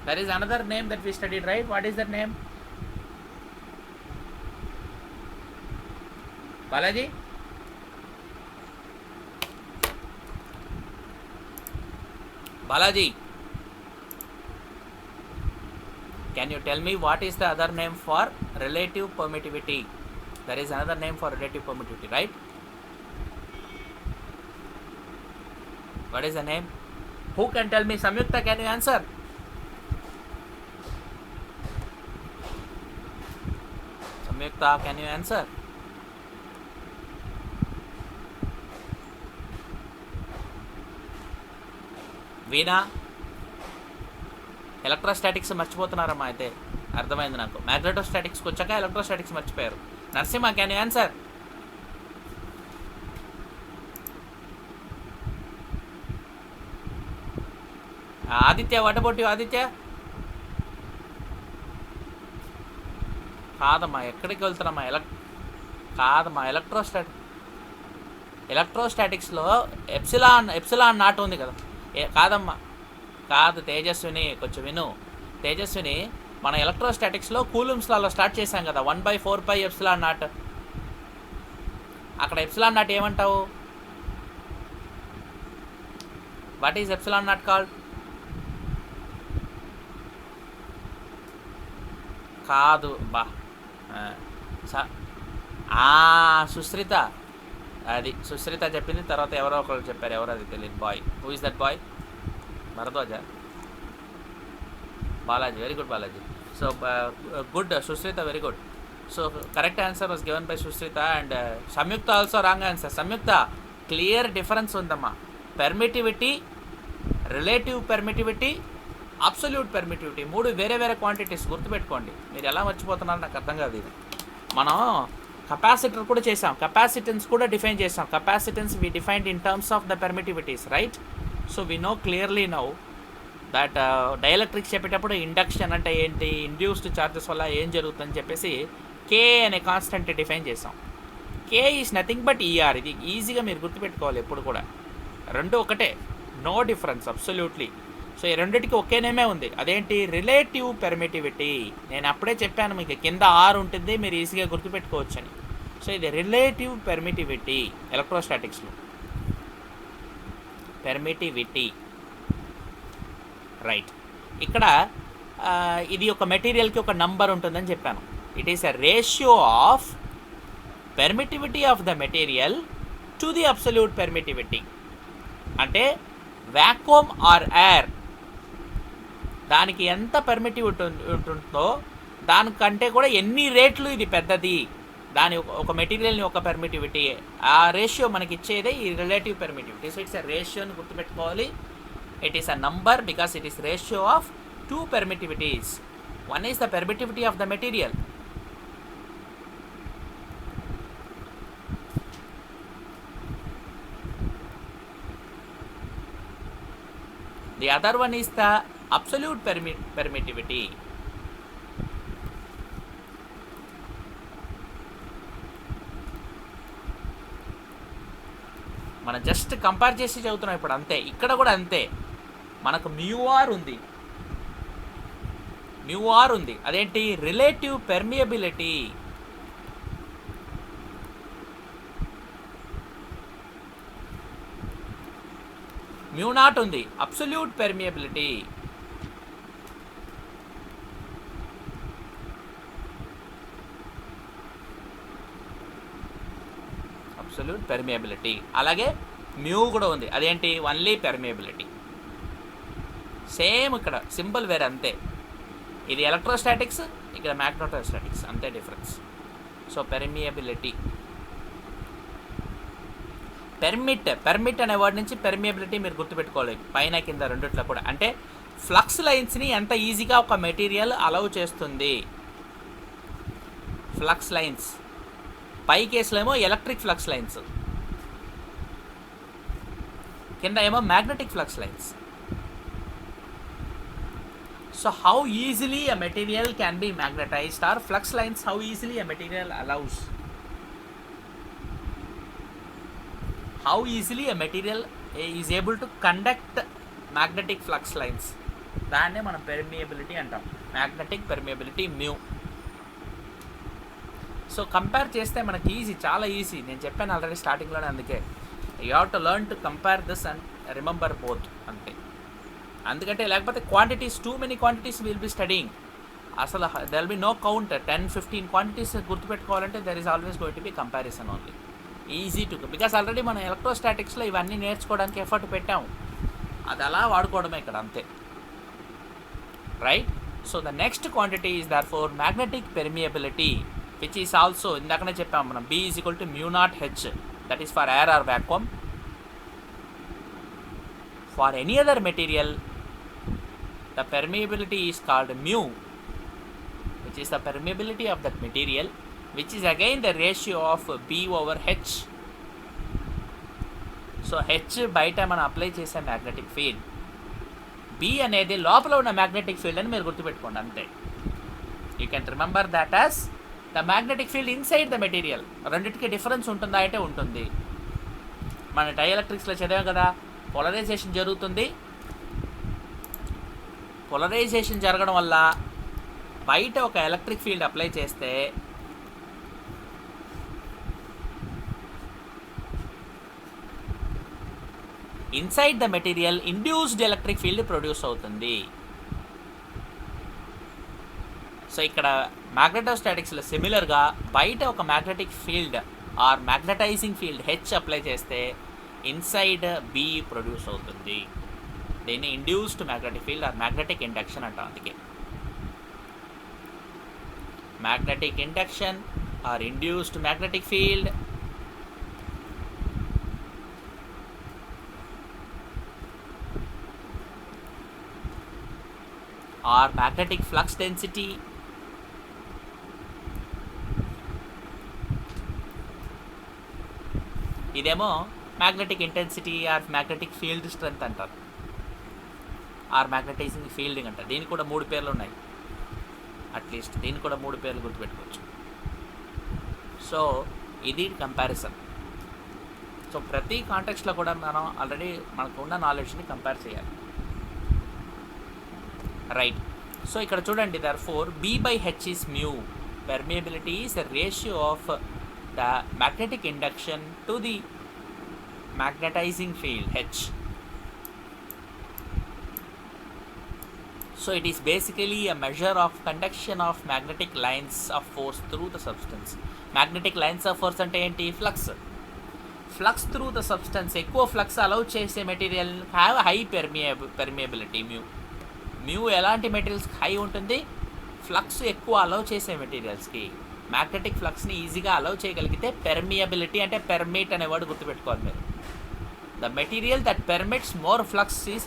There is another name that we studied, right? What is that name? Balaji? Balaji, can you tell me what is the other name for relative permittivity? There is another name for relative permittivity, right? What is the name? Who can tell me? Samyukta, can you answer? Samyukta, can you answer? Veena, electrostatics మర్చిపోతున్నారమ్మా. అయితే అర్థమైంది నాకు. మ్యాగ్నెటోస్టాటిక్స్కి వచ్చాక electrostatics మర్చిపోయారు. Narasimha, can you answer? Aditya, what about you Aditya? కాదమ్మా, ఎక్కడికి వెళ్తున్నామ్మా? కాదమ్మా, ఎలక్ట్రోస్టాటిక్స్లో ఎప్సిలాన్ నాట్ ఉంది కదా. కాదమ్మా, కాదు తేజస్విని, కొంచెం విను. తేజస్విని, మన ఎలక్ట్రోస్టాటిక్స్లో కూలుమ్స్ లాలో స్టార్ట్ చేశాం కదా, 1/4π ఎప్సిలాన్ నాట్. అక్కడ ఎప్సిలాన్ నాట్ ఏమంటావు? What is epsilon naught called? కాదు బా, సుశ్రిత. అది సుశ్రిత చెప్పింది, తర్వాత ఎవరో ఒకరు చెప్పారు, ఎవరు అది తెలియదు. Boy, who is that boy? Bharadwaj? Balaji, very good Balaji. So good Sushrita, very good. So correct answer was given by Sushrita. And Samyukta also wrong answer. Samyukta, clear difference ఉందమ్మా. Permittivity, relative permittivity, absolute permittivity, మూడు వేరే వేరే క్వాంటిటీస్. గుర్తుపెట్టుకోండి. మీరు ఎలా మర్చిపోతున్నారో నాకు అర్థం కాదు. ఇది మనం కెపాసిటర్ కూడా చేసాం, కెపాసిటెన్స్ కూడా డిఫైన్ చేసాం. Capacitance we defined in terms of the permittivities, right? So we know clearly now that dielectrics చెప్పేటప్పుడు ఇండక్షన్ అంటే ఏంటి, ఇండ్యూస్డ్ ఛార్జెస్ వల్ల ఏం జరుగుతుందని చెప్పేసి కే అనే కాన్స్టెంట్ డిఫైన్ చేసాం. కే ఈజ్ నథింగ్ బట్ ఈఆర్. ఇది ఈజీగా మీరు గుర్తుపెట్టుకోవాలి ఎప్పుడు కూడా. రెండు ఒకటే, నో డిఫరెన్స్, అబ్సల్యూట్లీ. సో ఈ రెండింటికి ఒకే నేమే ఉంది. అదేంటి? Relative permittivity. నేను అప్పుడే చెప్పాను మీకు, కింద ఆర్ ఉంటుంది, మీరు ఈజీగా గుర్తుపెట్టుకోవచ్చు అని. సో ఇది రిలేటివ్ పెర్మిటివిటీ ఎలక్ట్రోస్టాటిక్స్లో. Permittivity, right. ఇక్కడ ఇది ఒక మెటీరియల్కి ఒక నంబర్ ఉంటుందని చెప్పాను. It is a ratio of permittivity of the material to the absolute permittivity. అంటే వ్యాక్యూమ్ ఆర్ ఎయిర్, దానికి ఎంత పెర్మిటివిటీ ఉంటుందో దానికంటే కూడా ఎన్ని రేట్లు ఇది పెద్దది, దాని ఒక మెటీరియల్ని ఒక పెర్మిటివిటీ, ఆ రేషియో మనకి ఇచ్చేదే ఈ relative permittivity. So it's a ratio అని గుర్తుపెట్టుకోవాలి. It is a number because it is ratio of two permittivities. One is the permittivity of the material, the other one is the absolute permittivity. మనం just compare చేసి చదువుతున్నాం ఇప్పుడు, అంతే. ఇక్కడ కూడా అంతే. మనకు మ్యూఆర్ ఉంది. అదేంటి? Relative permeability. మ్యూ నాట్ ఉంది, అబ్సల్యూట్ పెర్మియబిలిటీ. Absolute permeability. అలాగే మ్యూ కూడా ఉంది, అదేంటి? Only permeability. సేమ్ ఇక్కడ సింపుల్ వేరే, అంతే. ఇది ఎలక్ట్రోస్టాటిక్స్, ఇక్కడ మ్యాగ్నెటోస్టాటిక్స్, అంతే డిఫరెన్స్. సో పెర్మియబిలిటీ, పెర్మిట్ అనే వర్డ్ నుంచి పెర్మియబిలిటీ మీరు గుర్తుపెట్టుకోవాలి, పైన కింద రెండిట్లో కూడా. అంటే ఫ్లక్స్ లైన్స్ని ఎంత ఈజీగా ఒక మెటీరియల్ అలౌ చేస్తుంది. ఫ్లక్స్ లైన్స్, పై కేసులో ఏమో ఎలక్ట్రిక్ ఫ్లక్స్ లైన్స్, కింద ఏమో magnetic flux lines. So how easily a material can be magnetized, or flux lines, how easily a material allows. How easily a material is able to conduct magnetic flux lines. దాన్నే మనం permeability అంటాం, magnetic permeability mu. So compare చేస్తే మనకి easy, చాలా easy. నేను చెప్పాను already స్టార్టింగ్లోనే, అందుకే you have to learn to compare this and remember both అంతే. అందుకంటే లేకపోతే quantities, too many quantities will be studying. అసలు there will be no count. 10-15 quantities గుర్తుపెట్టుకోవాలంటే there is always going to be comparison only. Easy to, because already మనం ఎలక్ట్రోస్టాటిక్స్లో ఇవన్నీ నేర్చుకోవడానికి effort పెట్టాము, అది అలా వాడుకోవడమే ఇక్కడ అంతే, right. So the next quantity is therefore magnetic permeability, which is also ఇందాకనే చెప్పాము మనం, B is equal to μ0H, that is for air or vacuum. For any other material the permeability is called mu, which is the permeability of that material, which is again the ratio of B over H. So H బయట మనం apply చేసే magnetic field, B అనేది లోపల ఉన్న magnetic field అని మీరు గుర్తుపెట్టుకోండి అంతే. You can remember that as the magnetic field inside the material. రెండింటికి డిఫరెన్స్ ఉంటుందా అంటే ఉంటుంది. మన డైఎలక్ట్రిక్స్లో చదివాం కదా, పోలరైజేషన్ జరుగుతుంది. పోలరైజేషన్ జరగడం వల్ల బయట ఒక ఎలక్ట్రిక్ ఫీల్డ్ అప్లై చేస్తే inside the material induced electric field produce అవుతుంది. సో ఇక్కడ మ్యాగ్నెటోస్టాటిక్స్లో సిమిలర్గా బయట ఒక magnetic field or magnetizing field H apply చేస్తే ఇన్సైడ్ B ప్రొడ్యూస్ అవుతుంది. దీన్ని induced magnetic field or magnetic induction అంటాం. అందుకే magnetic induction or induced magnetic field or magnetic flux density ఇదేమో magnetic intensity or magnetic field strength అంటారు, or magnetizing fielding అంటారు. దీనికి కూడా 3 పేర్లు ఉన్నాయి, అట్లీస్ట్ దీనికి కూడా 3 పేర్లు గుర్తుపెట్టుకోవచ్చు. సో ఇది కంపారిజన్. సో ప్రతి కాంటెక్స్ట్లో కూడా మనం ఆల్రెడీ మనకు ఉన్న నాలెడ్జ్ని కంపేర్ చేయాలి, రైట్. సో ఇక్కడ చూడండి, therefore B by H is mu. Permeability is a ratio of the magnetic induction to the magnetizing field H. So it is basically a measure of conduction of magnetic lines of force through the substance. Magnetic lines of force అంటే ఏంటి? Flux. Flux through the substance, ఎక్కువ flux allow చేసే material have high permeability mu. Mu ఎలాంటి మెటీరియల్స్కి high ఉంటుంది? Flux ఎక్కువ allow చేసే మెటీరియల్స్కి. Magnetic ఫ్లక్స్ని ఈజీగా allow చేయగలిగితే పెర్మియబిలిటీ అంటే పెర్మిట్ అనే వర్డ్ గుర్తుపెట్టుకోవాలి మీరు. The material that permits more flux is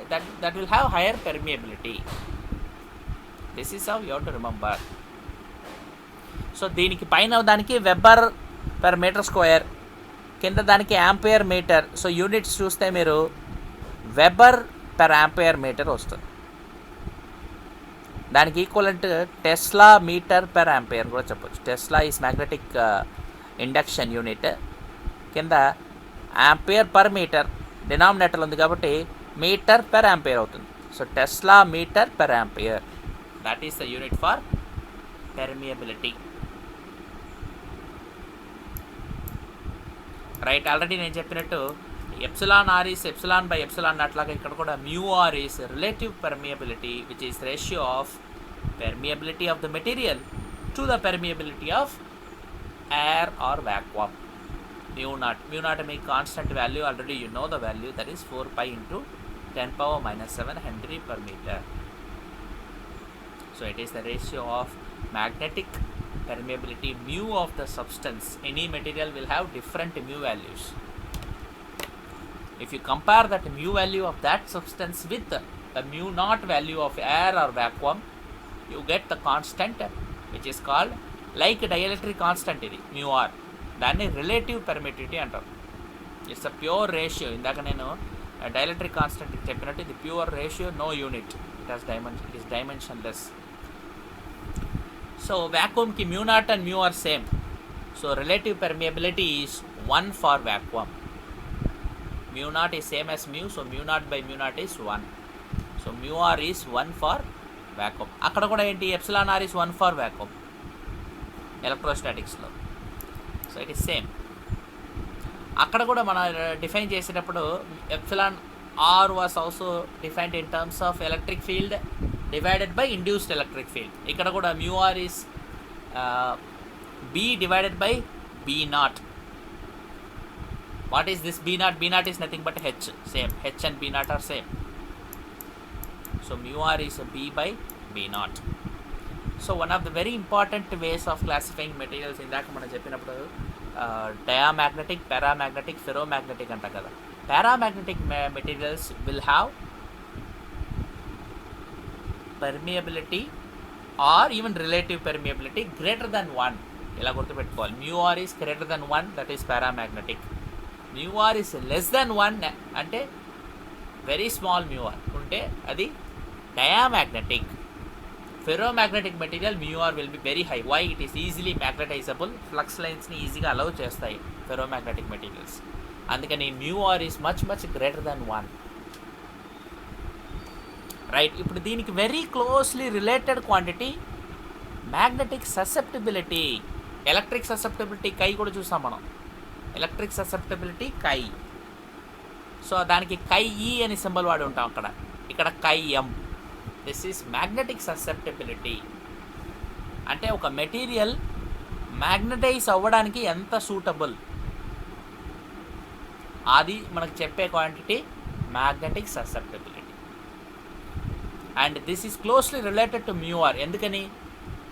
that will have higher permeability. This is how you have to remember. So దీనికి పైన దానికి వెబర్ పర్ మీటర్ స్క్వేర్, కింద దానికి యాంపియర్ మీటర్. సో యూనిట్స్ చూస్తే మీరు వెబర్ పర్ యాంపియర్ మీటర్ వస్తుంది. దానికి equivalent tesla metre per ampere కూడా చెప్పొచ్చు. Tesla is magnetic induction unit, కింద యాంపియర్ పర్ మీటర్ డినామినేటర్ ఉంది కాబట్టి మీటర్ పర్ యాంపియర్ అవుతుంది. So tesla metre per ampere, that is the unit for permeability, right. Already నేను చెప్పినట్టు epsilon r is epsilon by epsilon అట్లాగా ఇక్కడ కూడా mu r is relative permeability, which is ratio of permeability of the material to the permeability of air or vacuum. mu naught make constant value, already you know the value, that is 4 pi into 10 power minus 7 Henry per meter. So it is the ratio of magnetic permeability mu of the substance. Any material will have different mu values. If you compare that mu value of that substance with the mu naught value of air or vacuum, you get the constant which is called like dielectric constant, ఇది mu r. దాన్ని relative permittivity అంటారు. It's a pure ratio. ఇందాక నేను dielectric constant చెప్పినట్టు ఇది pure ratio, no unit, it is dimensionless. So వ్యాక్యూమ్కి mu naught and mu r same. So relative permeability is 1 for vacuum. Mu naught is same as mu, so mu naught by mu naught is 1. So mu r is 1 for vacuum. అక్కడ కూడా ఏంటి, epsilon r is 1 for vacuum ఎలక్ట్రోస్టాటిక్స్లో. So it is same. అక్కడ కూడా మనం define చేసేటప్పుడు epsilon r was also defined in terms of electric field divided by induced electric field. ఇక్కడ కూడా mu r is B divided by B naught. What is this B naught? B naught is nothing but H. Same. H and B naught are same. So mu r is a B by B naught. So one of the very important ways of classifying materials ఇందాక మనం చెప్పినప్పుడు diamagnetic, paramagnetic, ferromagnetic అంటాం కదా. Paramagnetic materials will have permeability or even relative permeability greater than 1. ఇలా గుర్తుపెట్టుకోవాలి. Mu r is greater than 1, that is paramagnetic. Mu r is less than 1 అంటే very small mu r ఉంటే అది diamagnetic. Ferromagnetic material mu r will be very high. Why? It is easily magnetizable. Flux లైన్స్ని ఈజీగా allow చేస్తాయి ferromagnetic materials. అందుకని mu r is much much greater than 1. Right. ఇప్పుడు దీనికి very closely related quantity magnetic susceptibility. Electric susceptibility chi కూడా చూసాం మనం. Electric susceptibility కై. సో దానికి కై ఈ అని సింబల్ వాడి ఉంటాం అక్కడ. ఇక్కడ chi m. This is magnetic susceptibility. అంటే ఒక మెటీరియల్ మ్యాగ్నటైజ్ అవ్వడానికి ఎంత సూటబుల్ అది మనకు చెప్పే quantity magnetic susceptibility. And this is closely related to mu r. ఎందుకని?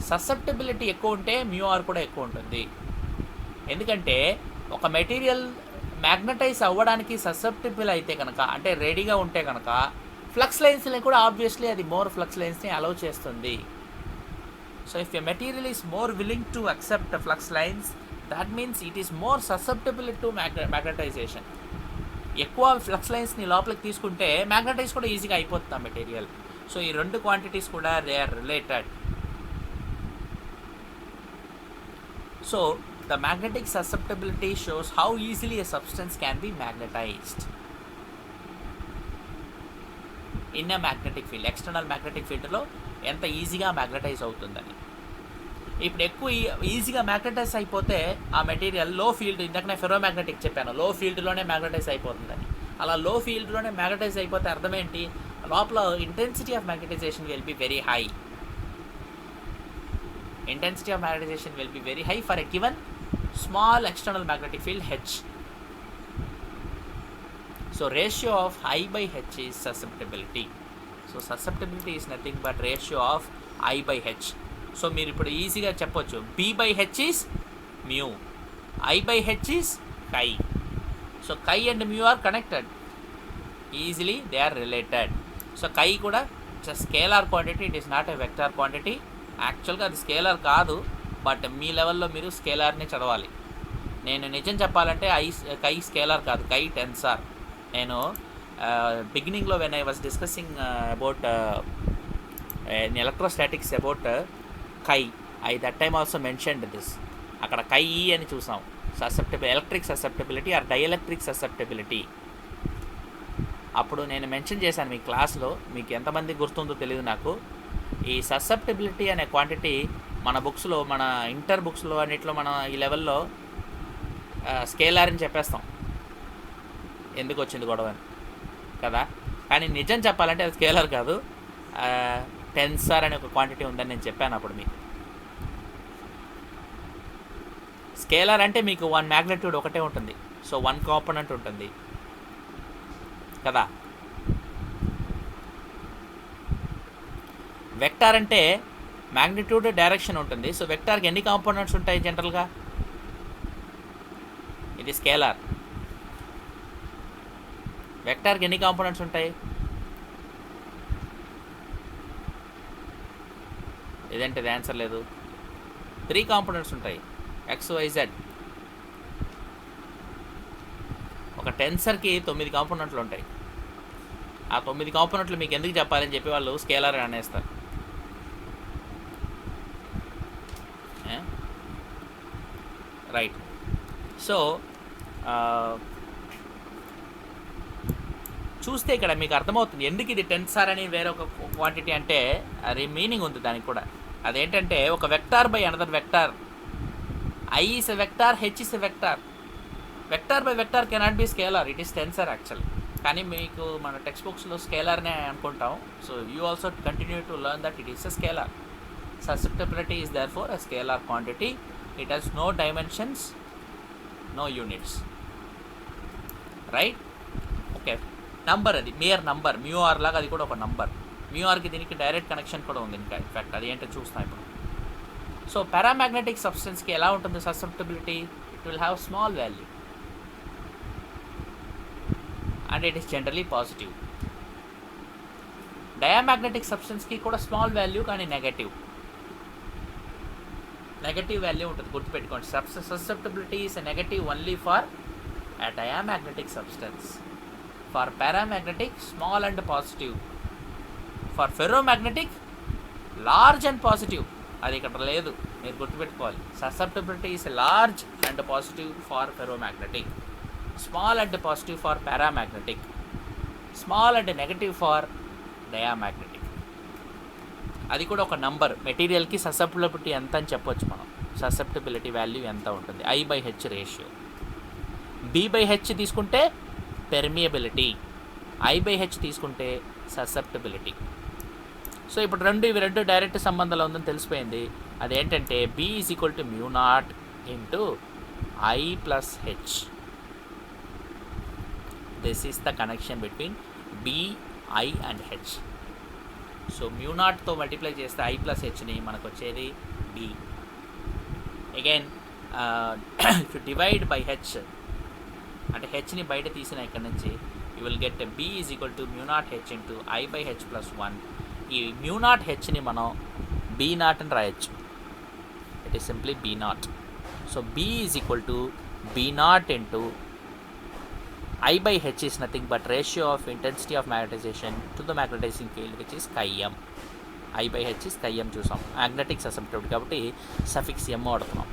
ససెప్టిబిలిటీ ఎక్కువ ఉంటే మ్యూ ఆర్ కూడా ఎక్కువ ఉంటుంది. ఎందుకంటే ఒక మెటీరియల్ మ్యాగ్నటైజ్ అవ్వడానికి ససెప్టిబుల్ అయితే కనుక, అంటే రెడీగా ఉంటే కనుక, ఫ్లక్స్ లైన్స్ని కూడా ఆబ్వియస్లీ అది మోర్ ఫ్లక్స్ లైన్స్ని అలౌ చేస్తుంది. So if a material is more willing to accept flux lines, that means it is more susceptible to magnetisation. ఎక్కువ ఫ్లక్స్ లైన్స్ని లోపలికి తీసుకుంటే మ్యాగ్నటైజ్ కూడా ఈజీగా అయిపోతుంది ఆ మెటీరియల్. సో ఈ రెండు క్వాంటిటీస్ కూడా they are related. So the magnetic susceptibility shows how easily a substance can be magnetized in a magnetic field. External magnetic ఫీల్డ్లో ఎంత ఈజీగా మ్యాగ్నటైజ్ అవుతుందని. ఇప్పుడు ఎక్కువ ఈజీగా మ్యాగ్నటైజ్ అయిపోతే ఆ మెటీరియల్ లో ఫీల్డ్, ఇందాక నేను ఫెరోమాగ్నెటిక్ చెప్పాను, లో ఫీల్డ్లోనే మ్యాగ్నటైజ్ అయిపోతుందని. అలా లో ఫీల్డ్లోనే మ్యాగ్నటైజ్ అయిపోతే అర్థం ఏంటి? లోపల intensity of magnetisation will be very high. Intensity of magnetization will be very high for a given small external magnetic field H. So ratio of I by H is susceptibility. So susceptibility is nothing but ratio of I by H. So మీరు ఇప్పుడు ఈజీగా చెప్పొచ్చు B by H is mu, I by H is chi. So chi and mu are connected. Easily they are related. So chi కూడా just scalar quantity, it is not a vector quantity. యాక్చువల్గా అది scalar కాదు, but మీ లెవెల్లో మీరు స్కేలర్ని చదవాలి. నేను నిజం చెప్పాలంటే కై స్కేలర్ కాదు, కై టెన్సార్. నేను బిగినింగ్లో when I was discussing about electrostatics about chi, that time also mentioned this. అక్కడ కై అని చూసాం. Electric susceptibility or dielectric susceptibility. అప్పుడు నేను మెన్షన్ చేశాను మీ క్లాస్లో, మీకు ఎంతమంది గుర్తుందో తెలియదు నాకు. ఈ ససెప్టిబిలిటీ అనే క్వాంటిటీ మన బుక్స్లో, మన ఇంటర్ బుక్స్లో అన్నిట్లో మనం ఈ లెవెల్లో స్కేలార్ అని చెప్పేస్తాం. ఎందుకు వచ్చింది గొడవ అని కదా. కానీ నిజం చెప్పాలంటే అది స్కేలార్ కాదు, టెన్సార్ అనే ఒక క్వాంటిటీ ఉందని నేను చెప్పాను అప్పుడు మీకు. స్కేలార్ అంటే మీకు 1 మ్యాగ్నిట్యూడ్ ఒకటే ఉంటుంది, సో 1 కాంపోనెంట్ ఉంటుంది కదా. వెక్టార్ అంటే మ్యాగ్నిట్యూడ్, డైరెక్షన్ ఉంటుంది. సో వెక్టార్కి ఎన్ని కాంపోనెంట్స్ ఉంటాయి జనరల్గా? ఇది స్కేలార్. వెక్టార్కి ఎన్ని కాంపోనెంట్స్ ఉంటాయి? ఇదేంటి ఇది ఆన్సర్ లేదు. 3 కాంపోనెంట్స్ ఉంటాయి, XYZ. ఒక టెన్సర్కి 9 కాంపోనెంట్లు ఉంటాయి. ఆ 9 కాంపోనెంట్లు మీకు ఎందుకు చెప్పాలని చెప్పి వాళ్ళు స్కేలార్ అనేస్తారు. రైట్. సో చూస్తే ఇక్కడ మీకు అర్థమవుతుంది ఎందుకు ఇది టెన్సార్ అని వేరే ఒక క్వాంటిటీ అంటే అది మీనింగ్ ఉంది దానికి కూడా. అదేంటంటే ఒక vector by another vector, I is a vector, H is a vector. Vector by vector cannot be scalar, it is tensor actual. కానీ మీకు మన టెక్స్ట్ బుక్స్లో స్కేలార్నే అనుకుంటాం. So you also continue to learn that it is a scalar. Susceptibility is therefore a scalar quantity. It has no dimensions, no units, right? Okay, number అది mere number, mu r లాగా అది కూడా ఒక number. మ్యూఆర్కి దీనికి direct connection కూడా ఉంది ఇంకా. In fact అది ఏంటో చూస్తాం ఇప్పుడు. సో పారామాగ్నెటిక్ సబ్స్టెన్స్కి ఎలా ఉంటుంది susceptibility? It will have small value and it is generally positive. Diamagnetic substance ki kuda small value కానీ నెగటివ్ వాల్యూ ఉంటుంది, గుర్తుపెట్టుకోండి. Susceptibility is a negative only for a diamagnetic substance. For paramagnetic small and positive. For ferromagnetic large and positive. అది ఇక్కడ లేదు, మీరు గుర్తుపెట్టుకోవాలి. Susceptibility is large and positive for ferromagnetic, small and positive for paramagnetic, small and negative for diamagnetic. అది కూడా ఒక number. మెటీరియల్కి susceptibility ఎంత అని చెప్పొచ్చు మనం. ససెప్టబిలిటీ వాల్యూ ఎంత ఉంటుంది? I/H ratio. B/H తీసుకుంటే పెర్మియబిలిటీ, I/H తీసుకుంటే ససెప్టబిలిటీ. సో ఇప్పుడు ఇవి రెండు డైరెక్ట్ సంబంధంలో ఉందని తెలిసిపోయింది. అదేంటంటే B is equal to μ0 into I plus H. This is the connection between B, I and H. So μ0తో మల్టిప్లై చేస్తే I plus Hని మనకు వచ్చేది B. Again if you divide by H, అంటే Hని బయట తీసిన ఇక్కడ నుంచి, you will get B is equal to μ0H into I/H plus 1. ఈ μ0Hని మనం B0 అని రాయొచ్చు. It is simply B0. So B is equal to B0 into I/H is nothing but ratio of intensity of magnetization to the magnetizing field, which is chi-m. I/H is chi-m చూసాం. Magnetic susceptibility కాబట్టి suffix m వాడుతున్నాం.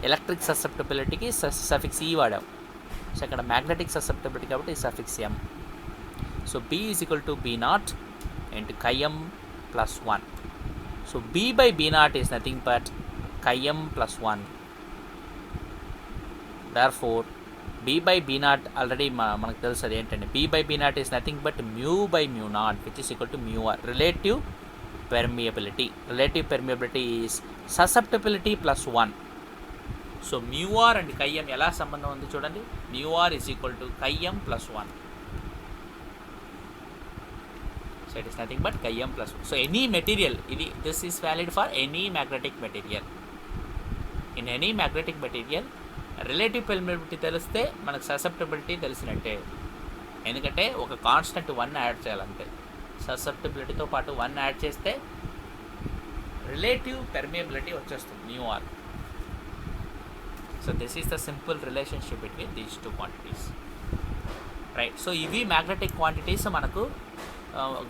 Electric ససెప్టబిలిటీకి suffix E వాడాం. So ఇక్కడ magnetic susceptibility కాబట్టి suffix m. So B is equal to B0 into chi-m plus 1. So B by B0 is nothing but chi-m plus 1. Therefore B by B0 already మనకు తెలుసు అది ఏంటంటే B by B0 is nothing but mu by μ0, which is equal to μr. Relative permeability is susceptibility plus 1. So μr and chi-m ఎలా సంబంధం ఉంది చూడండి. μr is equal to chi-m plus 1. So it is nothing but chi-m plus 1. So any material, this is valid for any magnetic material. In any magnetic material, relative permeability తెలిస్తే మనకు susceptibility తెలిసినట్టే. ఎందుకంటే ఒక constant 1 add చేయాలంటే, ససెప్టబిలిటీతో పాటు 1 add చేస్తే relative permeability వచ్చేస్తుంది μr. So this is the simple relationship between these two quantities, right? So ఇవి magnetic quantities. మనకు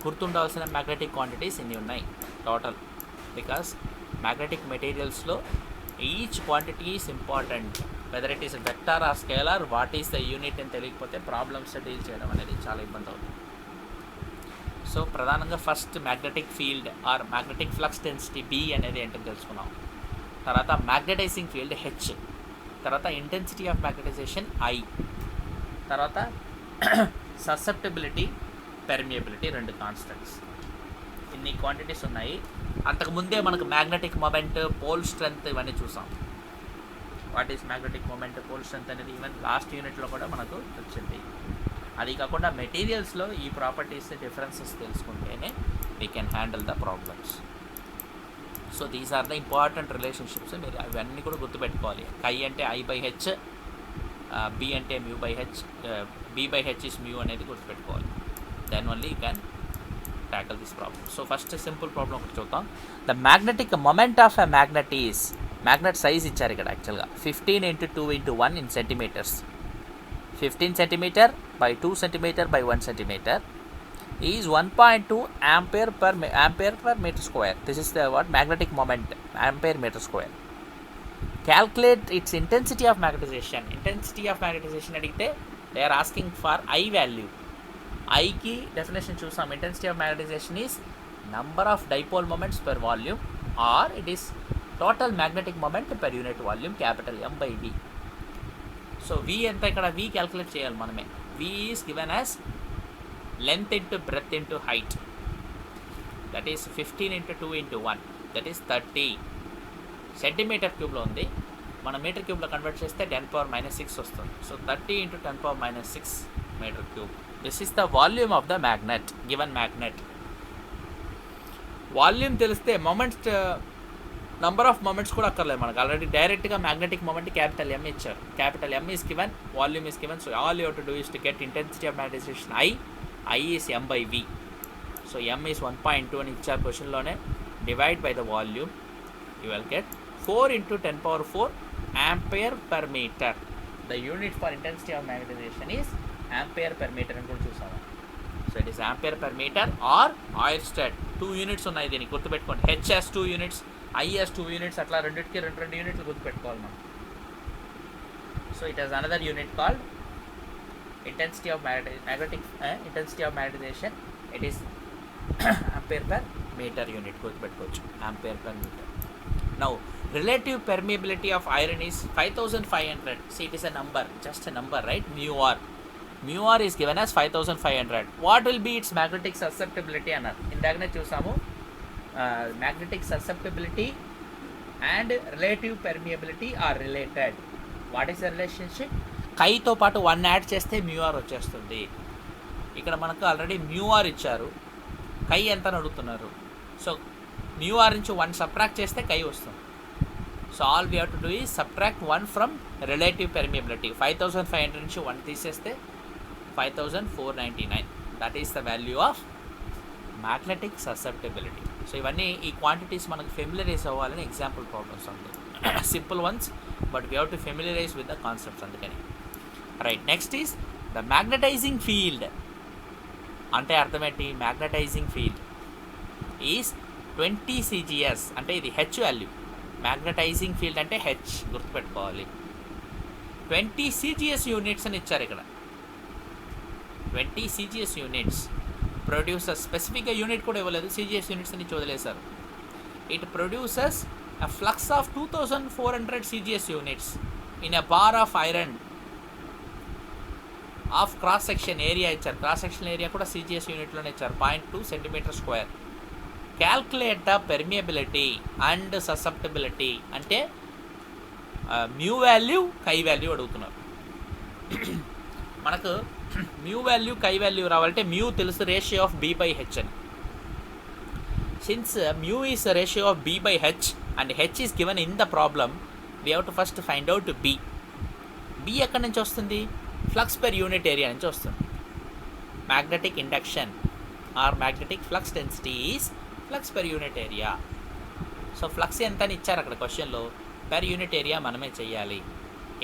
గుర్తుండాల్సిన మ్యాగ్నెటిక్ క్వాంటిటీస్ ఇన్ని ఉన్నాయి టోటల్. బికాస్ మ్యాగ్నెటిక్ మెటీరియల్స్లో each quantity is important. Whether it is vector or scalar, what is the unit అని తెలియకపోతే problems deal చేయడం అనేది చాలా ఇబ్బంది అవుతుంది. సో ప్రధానంగా first magnetic field or magnetic flux density B అనేది ఏంటో తెలుసుకున్నాం. తర్వాత మ్యాగ్నెటైజింగ్ ఫీల్డ్ H, తర్వాత ఇంటెన్సిటీ ఆఫ్ మ్యాగ్నటైజేషన్ I, తర్వాత ససెప్టబిలిటీ, పెర్మియబిలిటీ, 2 కాన్స్టెంట్స్. ఇన్ని క్వాంటిటీస్ ఉన్నాయి. అంతకుముందే మనకు మ్యాగ్నెటిక్ మొమెంట్, పోల్ స్ట్రెంత్ ఇవన్నీ చూసాం. What is magnetic moment, pole strength అనేది ఈవెన్ లాస్ట్ యూనిట్లో కూడా మనకు వచ్చింది. అది కాకుండా మెటీరియల్స్లో ఈ ప్రాపర్టీస్ డిఫరెన్సెస్ తెలుసుకుంటేనే we can handle the problems. So these are the important relationships. మీరు అవన్నీ కూడా గుర్తుపెట్టుకోవాలి. కై అంటే I/H, B అంటే μ/H, B/H is μ అనేది గుర్తుపెట్టుకోవాలి. Then only you can tackle this problem. So first simple problem ఒకటి చూద్దాం. The magnetic moment of a magnet is, magnet size ఇచ్చారు ఇక్కడ యాక్చువల్గా 15 × 2 × 1 in centimeters. 15 cm by 2 cm by 1 cm is 1.2 ampere per meter square. This is the magnetic moment, ampere meter square. Calculate its intensity of magnetization. Intensity of magnetization అడిగితే they are asking for I value. ఐకి definition చూసాం, intensity of magnetisation is number of dipole moments per volume or it is total magnetic moment per unit volume, capital M by V. So V ఎంత, ఇక్కడ V calculate చేయాలి మనమే. V is given as length into breadth into height, that is 15 into 2 into 1, that is 30 centimetre క్యూబ్లో ఉంది. మనం metre క్యూబ్లో convert చేస్తే 10⁻⁻6 వస్తుంది. So 30 into 10⁻⁻6 metre cube. This is the volume of the magnet, given magnet. Volume తెలిస్తే moments, number of moments కూడా అక్కర్లేదు మనకు, ఆల్రెడీ డైరెక్ట్గా మ్యాగ్నెటిక్ మొమెంట్ క్యాపిటల్ M ఇచ్చారు. Capital M is given, volume is given. So all you have to do is to get intensity of magnetization I is M by V. So M is 1.2 అని ఇచ్చారు క్వశ్చన్లోనే. Divide by the volume, you will get 4 into 10⁴ ampere per meter. The unit for intensity of magnetization is ampere per meter అని కూడా చూసాము. So it is ampere per meter or Oersted. 2 units ఉన్నాయి దీనికి, గుర్తుపెట్టుకోండి. H has 2 units, I has 2 units, అట్లా రెండింటికి 2 యూనిట్లు గుర్తుపెట్టుకోవాలి మనం. So it has another unit called intensity of intensity of magnetization. It is ampere per meter unit, గుర్తుపెట్టుకోవచ్చు, ampere per meter. Now relative permeability of iron is 5500. See, it is a number, just a number, right? Mu r is given as 5500. What will be its magnetic susceptibility అన్నారు. ఇందాకనే చూసాము, magnetic susceptibility and relative permeability are related. What is the relationship? కైతో పాటు 1 add చేస్తే mu r వచ్చేస్తుంది. ఇక్కడ మనకు already mu r ఇచ్చారు, కై ఎంత అని అడుగుతున్నారు. సో mu r నుంచి 1 సబ్ట్రాక్ట్ చేస్తే కై వస్తుంది. So all we have to do is subtract 1 from relative permeability. 5500 నుంచి 1 తీసేస్తే 5499. That is the value of magnetic susceptibility. So ఇవన్నీ ఈ క్వాంటిటీస్ మనకు ఫెమిలరైజ్ అవ్వాలని ఎగ్జాంపుల్ ప్రాబ్లమ్స్ ఉంటాయి, simple ones, but we have to familiarize with the concepts, అందుకని. Right, next is the magnetizing field. అంటే అర్థమేంటి? మ్యాగ్నటైజింగ్ ఫీల్డ్ ఈజ్ 20 CGS, అంటే ఇది H వాల్యూ. మ్యాగ్నటైజింగ్ ఫీల్డ్ అంటే H, గుర్తుపెట్టుకోవాలి. 20 CGS యూనిట్స్ అని ఇచ్చారు ఇక్కడ. 20 CGS యూనిట్స్ ప్రొడ్యూసర్, స్పెసిఫిక్గా యూనిట్ కూడా ఇవ్వలేదు, CGS యూనిట్స్ అని వదిలేశారు. It produces a flux of 2400 CGS units in a bar of iron of cross section area ఇచ్చారు. క్రాస్ సెక్షన్ ఏరియా కూడా CGS యూనిట్లోనే ఇచ్చారు, 0.2 cm². Calculate the permeability and susceptibility, అంటే mu value, కై value అడుగుతున్నారు. మనకు mu value, కై value రావాలంటే mu తెలుసు, రేషియో ఆఫ్ B/H అని. Since mu is ratio of B/H and H is given in the problem, we have to first find out B. B ఎక్కడి నుంచి వస్తుంది? ఫ్లక్స్ పెర్ యూనిట్ ఏరియా నుంచి వస్తుంది. Magnetic induction or magnetic flux density is flux per unit area. So flux ఎంత అని ఇచ్చారు అక్కడ క్వశ్చన్లో, పెర్ యూనిట్ ఏరియా మనమే చేయాలి.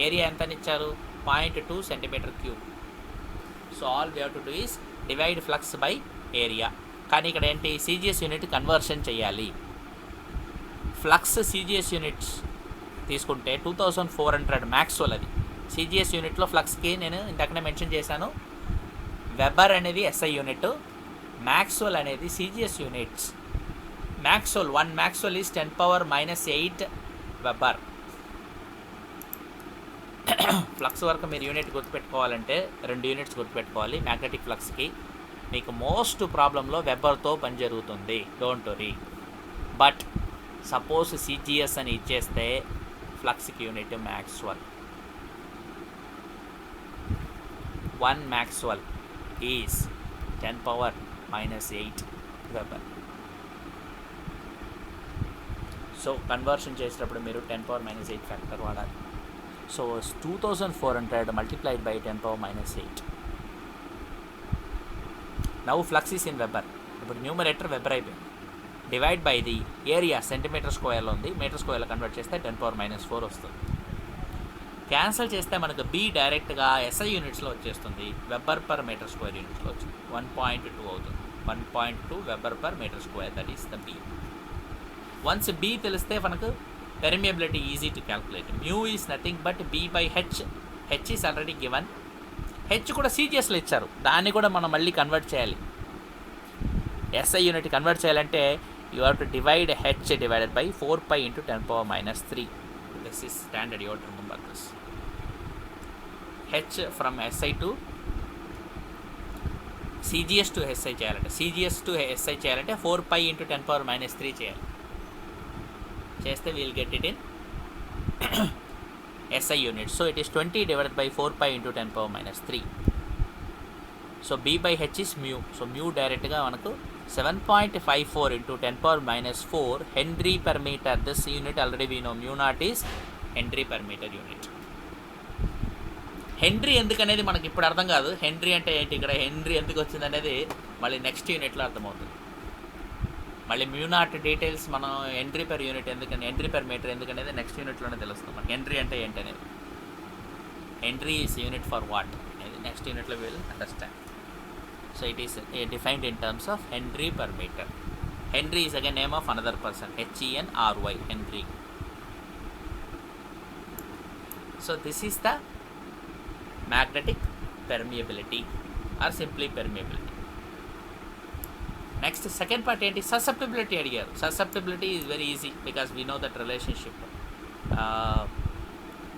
ఏరియా ఎంత అని ఇచ్చారు? 0.2 cm³. So all we have to do is divide flux by area. కానీ ఇక్కడ ఏంటి? CGS యూనిట్ కన్వర్షన్ చేయాలి. ఫ్లక్స్ CGS యూనిట్స్ తీసుకుంటే 2400 మ్యాక్స్వెల్, అది CGS యూనిట్లో. ఫ్లక్స్కి నేను ఇంతకనే మెన్షన్ చేశాను, వెబర్ అనేది SI యూనిట్, మ్యాక్స్వెల్ అనేది CGS units. Maxwell 1 maxwell is 10⁻⁻8 weber. Flux వరకు మీరు యూనిట్ గుర్తుపెట్టుకోవాలంటే 2 యూనిట్స్ గుర్తుపెట్టుకోవాలి. మ్యాగ్నెటిక్ ఫ్లక్స్కి మీకు మోస్ట్ ప్రాబ్లంలో వెబర్తో పని జరుగుతుంది, don't worry. But suppose CGS అని ఇచ్చేస్తే ఫ్లక్స్కి unit maxwell. 1 maxwell is 10⁻⁻8 weber. So conversion చేసేటప్పుడు మీరు 10⁻⁻8 ఫ్యాక్టర్ వాడాలి. So 2400 multiplied by 10⁻⁻8. Now flux is in weber. ఇప్పుడు న్యూమరేటర్ వెబర్ అయిపోయింది. డివైడ్ బై ది ఏరియా సెంటీమీటర్²లో ఉంది, మీటర్² కన్వర్ట్ చేస్తే 10⁻⁻4 వస్తుంది. క్యాన్సిల్ చేస్తే మనకు B డైరెక్ట్గా SI యూనిట్స్లో వచ్చేస్తుంది, వెబర్ పర్ మీటర్² యూనిట్స్లో వచ్చింది. 1.2 అవుతుంది. 1.2 weber per metre, that is the B. Once B తెలిస్తే మనకు permeability easy to calculate. Mu is nothing but B/H. H is already given. H కూడా సీజీఎస్లో ఇచ్చారు, దాన్ని కూడా మనం మళ్ళీ కన్వర్ట్ చేయాలి. ఎస్ఐ యూనిట్ కన్వర్ట్ చేయాలంటే you have to divide H divided by 4π × 10⁻³ this is standard, you have to remember this. H from SI to CGS to SI చేయాలంటే, సిజిఎస్ టు ఎస్ఐ చేయాలంటే 4π × 10⁻³ చేయాలి. చేస్తే we'll get it in SI unit. So it is 20 divided by 4π × 10⁻³ So B by H is mu. So mu direct ga manaku 7.54 × 10⁻⁴ Henry per meter. This unit already we know, mu naught is Henry per meter unit. Henry ఎందుకు అనేది మనకి ఇప్పుడు అర్థం కాదు. Henry అంటే ఏంటి, ఇక్కడ henry ఎందుకు వచ్చింది అనేది మళ్ళీ నెక్స్ట్ యూనిట్లో అర్థమవుతుంది. మళ్ళీ మ్యూనాట్ డీటెయిల్స్ మనం హెన్రీ పర్ యూనిట్ ఎందుకని, హెన్రీ పర్ మీటర్ ఎందుకనేది నెక్స్ట్ యూనిట్లోనే తెలుస్తుంది మనకి. హెన్రీ అంటే ఏంటి అనేది, henry is unit for what అనేది నెక్స్ట్ యూనిట్లో will understand. So it is defined in terms of henry per metre. Henry is again name of another person, HENRY, Henry. So this is the magnetic permeability or simply permeability. Next second part ఏంటి, susceptibility అడిగారు. Susceptibility is very easy because we know that relationship.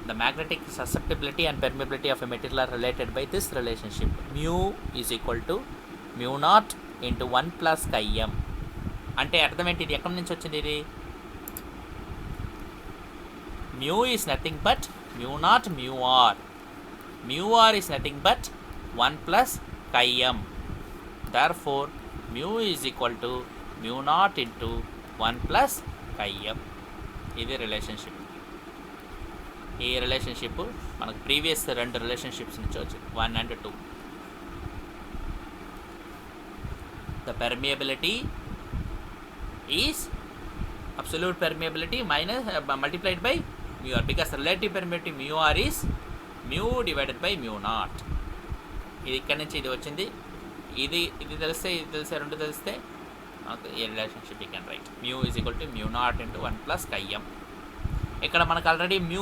The magnetic susceptibility and permeability of a material are related by this relationship. Mu is equal to mu naught into 1 plus chi m. అంటే అర్థం ఏంటి, ఇది ఎక్కడి నుంచి వచ్చింది, ఇది mu is nothing but mu naught mu r. Mu r is nothing but 1 plus chi m. Therefore, mu is equal to mu naught into 1 plus chi m. ఇది relationship. ఈ రిలేషన్షిప్ మనకు ప్రీవియస్ రెండు రిలేషన్షిప్స్ నుంచి వచ్చింది, 1 and 2. The permeability is absolute permeability minus multiplied by mu r, because relative permeability mu r is mu divided by mu naught. ఇది ఇక్కడ నుంచి ఇది వచ్చింది. ఇది తెలిస్తే ఇది తెలిస్తే రెండు తెలిస్తే మనకు ఈ relationship you can write. mu is equal to mu naught into 1 plus chi m. ఇక్కడ మనకు ఆల్రెడీ mu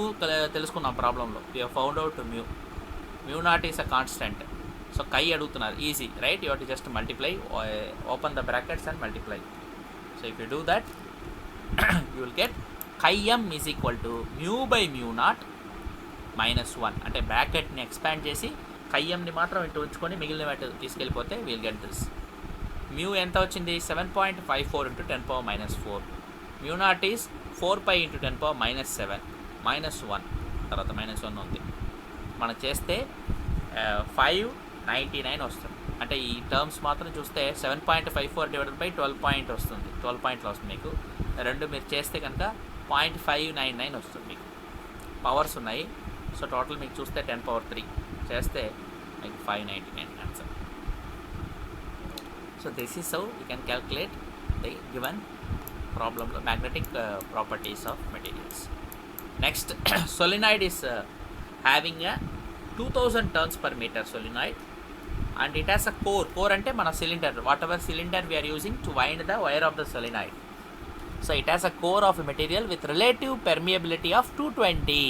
తెలుసుకున్నాం ప్రాబ్లంలో. we have found out mu naught is a constant. So chi అడుగుతున్నారు, easy right. You have to just multiply, open the brackets and multiply. So if you do that you will get chi m is equal to mu by mu naught -1. అంటే బ్రాకెట్ని expand చేసి chi mని మాత్రం ఇటు ఉంచుకొని మిగిలిన వాటి తీసుకెళ్ళిపోతే we'll get this. Mu ఎంత వచ్చింది, 7.54 × 10⁻⁴. Mu naught is 4π × 10⁻⁷ -1, తర్వాత -1 ఉంది. మనం చేస్తే 599 వస్తుంది. అంటే ఈ టర్మ్స్ మాత్రం చూస్తే 7.54 డివైడెడ్ బై 12 పాయింట్ వస్తుంది, 12 పాయింట్లో వస్తుంది మీకు. రెండు మీరు చేస్తే కనుక 0.599 వస్తుంది మీకు. పవర్స్ ఉన్నాయి. సో టోటల్ మీకు చూస్తే 10⁻³ చేస్తే మీకు 599 answer. So this is how you can calculate the given ప్రాబ్లంలో magnetic properties of materials. Next solenoid is having a 2000 turns per meter solenoid and it has a core అంటే మన cylinder, whatever cylinder we are using to wind the wire of the solenoid. So it has a core of a material with relative permeability of 220.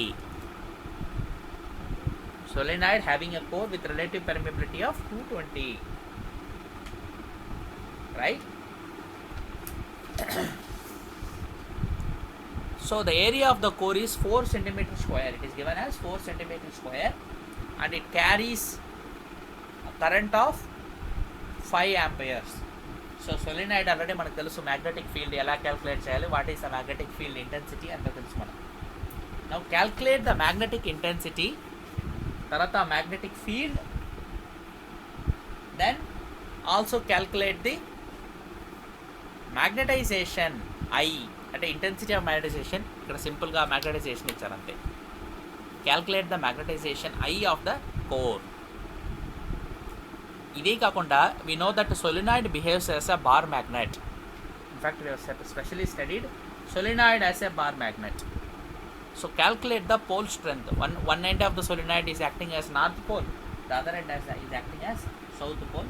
Solenoid having a core with relative permeability of 220, right? So the area of the core is 4 cm square. It is given as 4 cm square and it carries a current of 5 amperes. సో solenoid already మనకు తెలుసు magnetic field ఎలా calculate చేయాలి, what is the magnetic field intensity అంత తెలుసు మనకు. Now calculate the magnetic intensity, తర్వాత magnetic field, then also calculate the magnetization I, అంటే ఇంటెన్సిటీ ఆఫ్ మ్యాగ్నటైజేషన్. ఇక్కడ సింపుల్గా మ్యాగ్నటైజేషన్ ఇచ్చారు అంతే. Calculate the magnetization I of the core. ఇదే కాకుండా we know that solenoid behaves as a bar magnet. In fact, we have specially studied solenoid as a bar magnet. So calculate the pole strength. One end of the solenoid is acting as north pole, the other end is acting as south pole.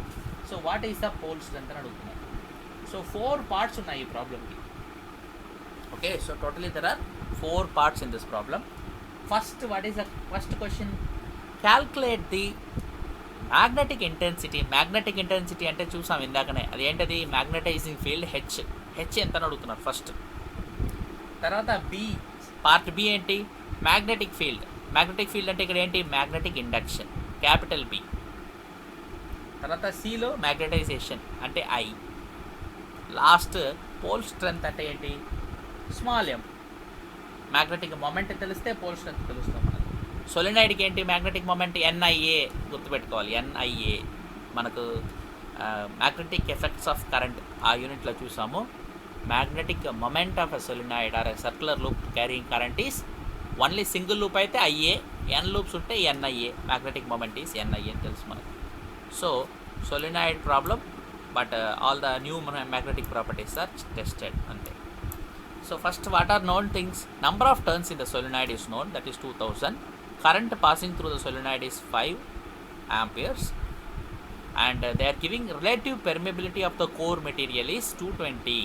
So what is the pole strength అని అడుగుతున్నారు. So 4 parts ఉన్నాయి ఈ ప్రాబ్లమ్కి. Okay, so totally there are 4 parts in this problem. First, what is the first question? Calculate the magnetic intensity అంటే చూసాం ఇందాకనే, అది ఏంటది, magnetising field H ఎంత అని అడుగుతున్నారు ఫస్ట్. తర్వాత పార్ట్ బి ఏంటి, మ్యాగ్నెటిక్ ఫీల్డ్ అంటే ఇక్కడ ఏంటి, మ్యాగ్నెటిక్ ఇండక్షన్, క్యాపిటల్ బి. తర్వాత సిలో మ్యాగ్నటైజేషన్ అంటే ఐ. లాస్ట్ పోల్ స్ట్రెంత్ అంటే ఏంటి, స్మాల్ ఎం. మ్యాగ్నెటిక్ మొమెంట్ తెలిస్తే పోల్ స్ట్రెంత్ తెలుస్తాం మనకు. సోలినాయిడ్కి ఏంటి, మ్యాగ్నెటిక్ మొమెంట్ ఎన్ఐఏ గుర్తుపెట్టుకోవాలి. ఎన్ఐఏ మనకు మ్యాగ్నెటిక్ ఎఫెక్ట్స్ ఆఫ్ కరెంట్ ఆ యూనిట్లో చూసాము. Magnetic moment of a solenoid or a circular loop carrying current is only single loop అయితే ఐఏ, ఎన్ లూప్స్ ఉంటే NIA. Magnetic moment is NIA అని తెలుసు మనకు. So solenoid problem, but all the new magnetic properties are tested అంతే. So first, what are known things? Number of turns in the solenoid is known, that is 2000. Current passing through the solenoid is 5 amperes, and they are giving relative permeability of the core material is 220,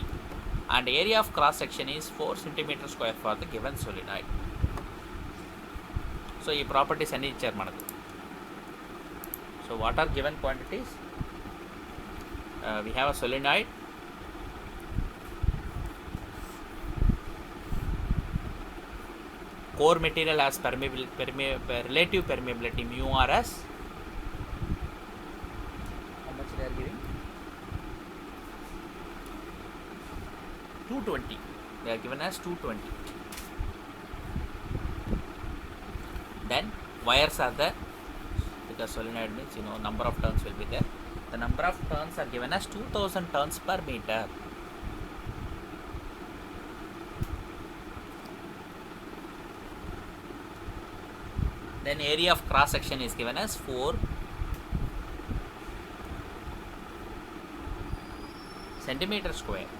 and area of cross section is 4 centimeter square for the given solenoid. So ee properties anni icharu manaku. So what are given quantities? We have a solenoid. Core material has relative permeability mu r as, how much they are giving, 220. They are given as 220. Then wires are there, because solenoid means number of turns will be there. The number of turns are given as 2000 turns per meter. Then area of cross section is given as 4 centimeter square,